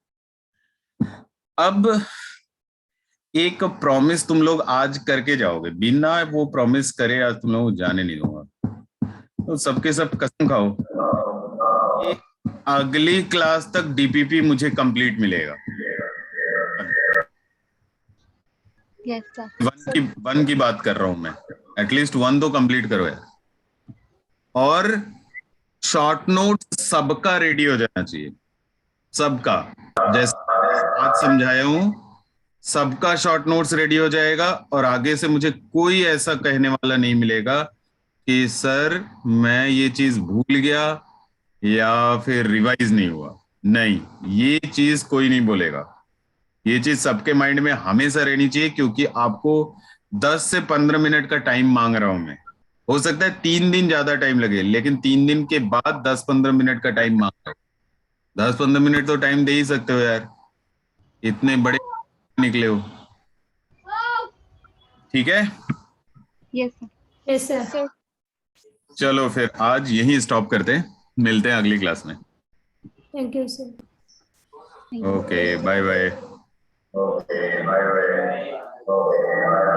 अब एक प्रॉमिस तुम लोग आज करके जाओगे, बिना वो प्रॉमिस करे आज तुम लोग जाने नहीं दूंगा। तो सबके सब कसम खाओ कि अगली क्लास तक डीपीपी मुझे कंप्लीट मिलेगा। Yes sir. वन की बात कर रहा हूं मैं, एटलीस्ट 1 तो कंप्लीट करो यार। और शॉर्ट नोट सबका रेडी हो जाना चाहिए, सबका, जैसे आज समझाया हूं सबका शॉर्ट नोट्स रेडी हो जाएगा। और आगे से मुझे कोई ऐसा कहने वाला नहीं मिलेगा कि सर मैं ये चीज भूल गया या फिर रिवाइज नहीं हुआ, नहीं, ये चीज कोई नहीं बोलेगा। ये चीज सबके माइंड में हमेशा रहनी चाहिए, क्योंकि आपको 10 से 15 मिनट का टाइम मांग रहा हूं मैं। हो सकता है 3 दिन ज्यादा टाइम लगे, लेकिन 3 दिन के बाद 10-15 मिनट का टाइम मांग रहा हूं। 10-15 मिनट तो टाइम दे ही सकते हो यार, इतने बड़े निकले हो। ठीक है, yes sir. Yes, sir. Sir चलो फिर आज यहीं स्टॉप करते हैं, मिलते हैं अगली क्लास में। Thank you, sir. Okay, bye bye.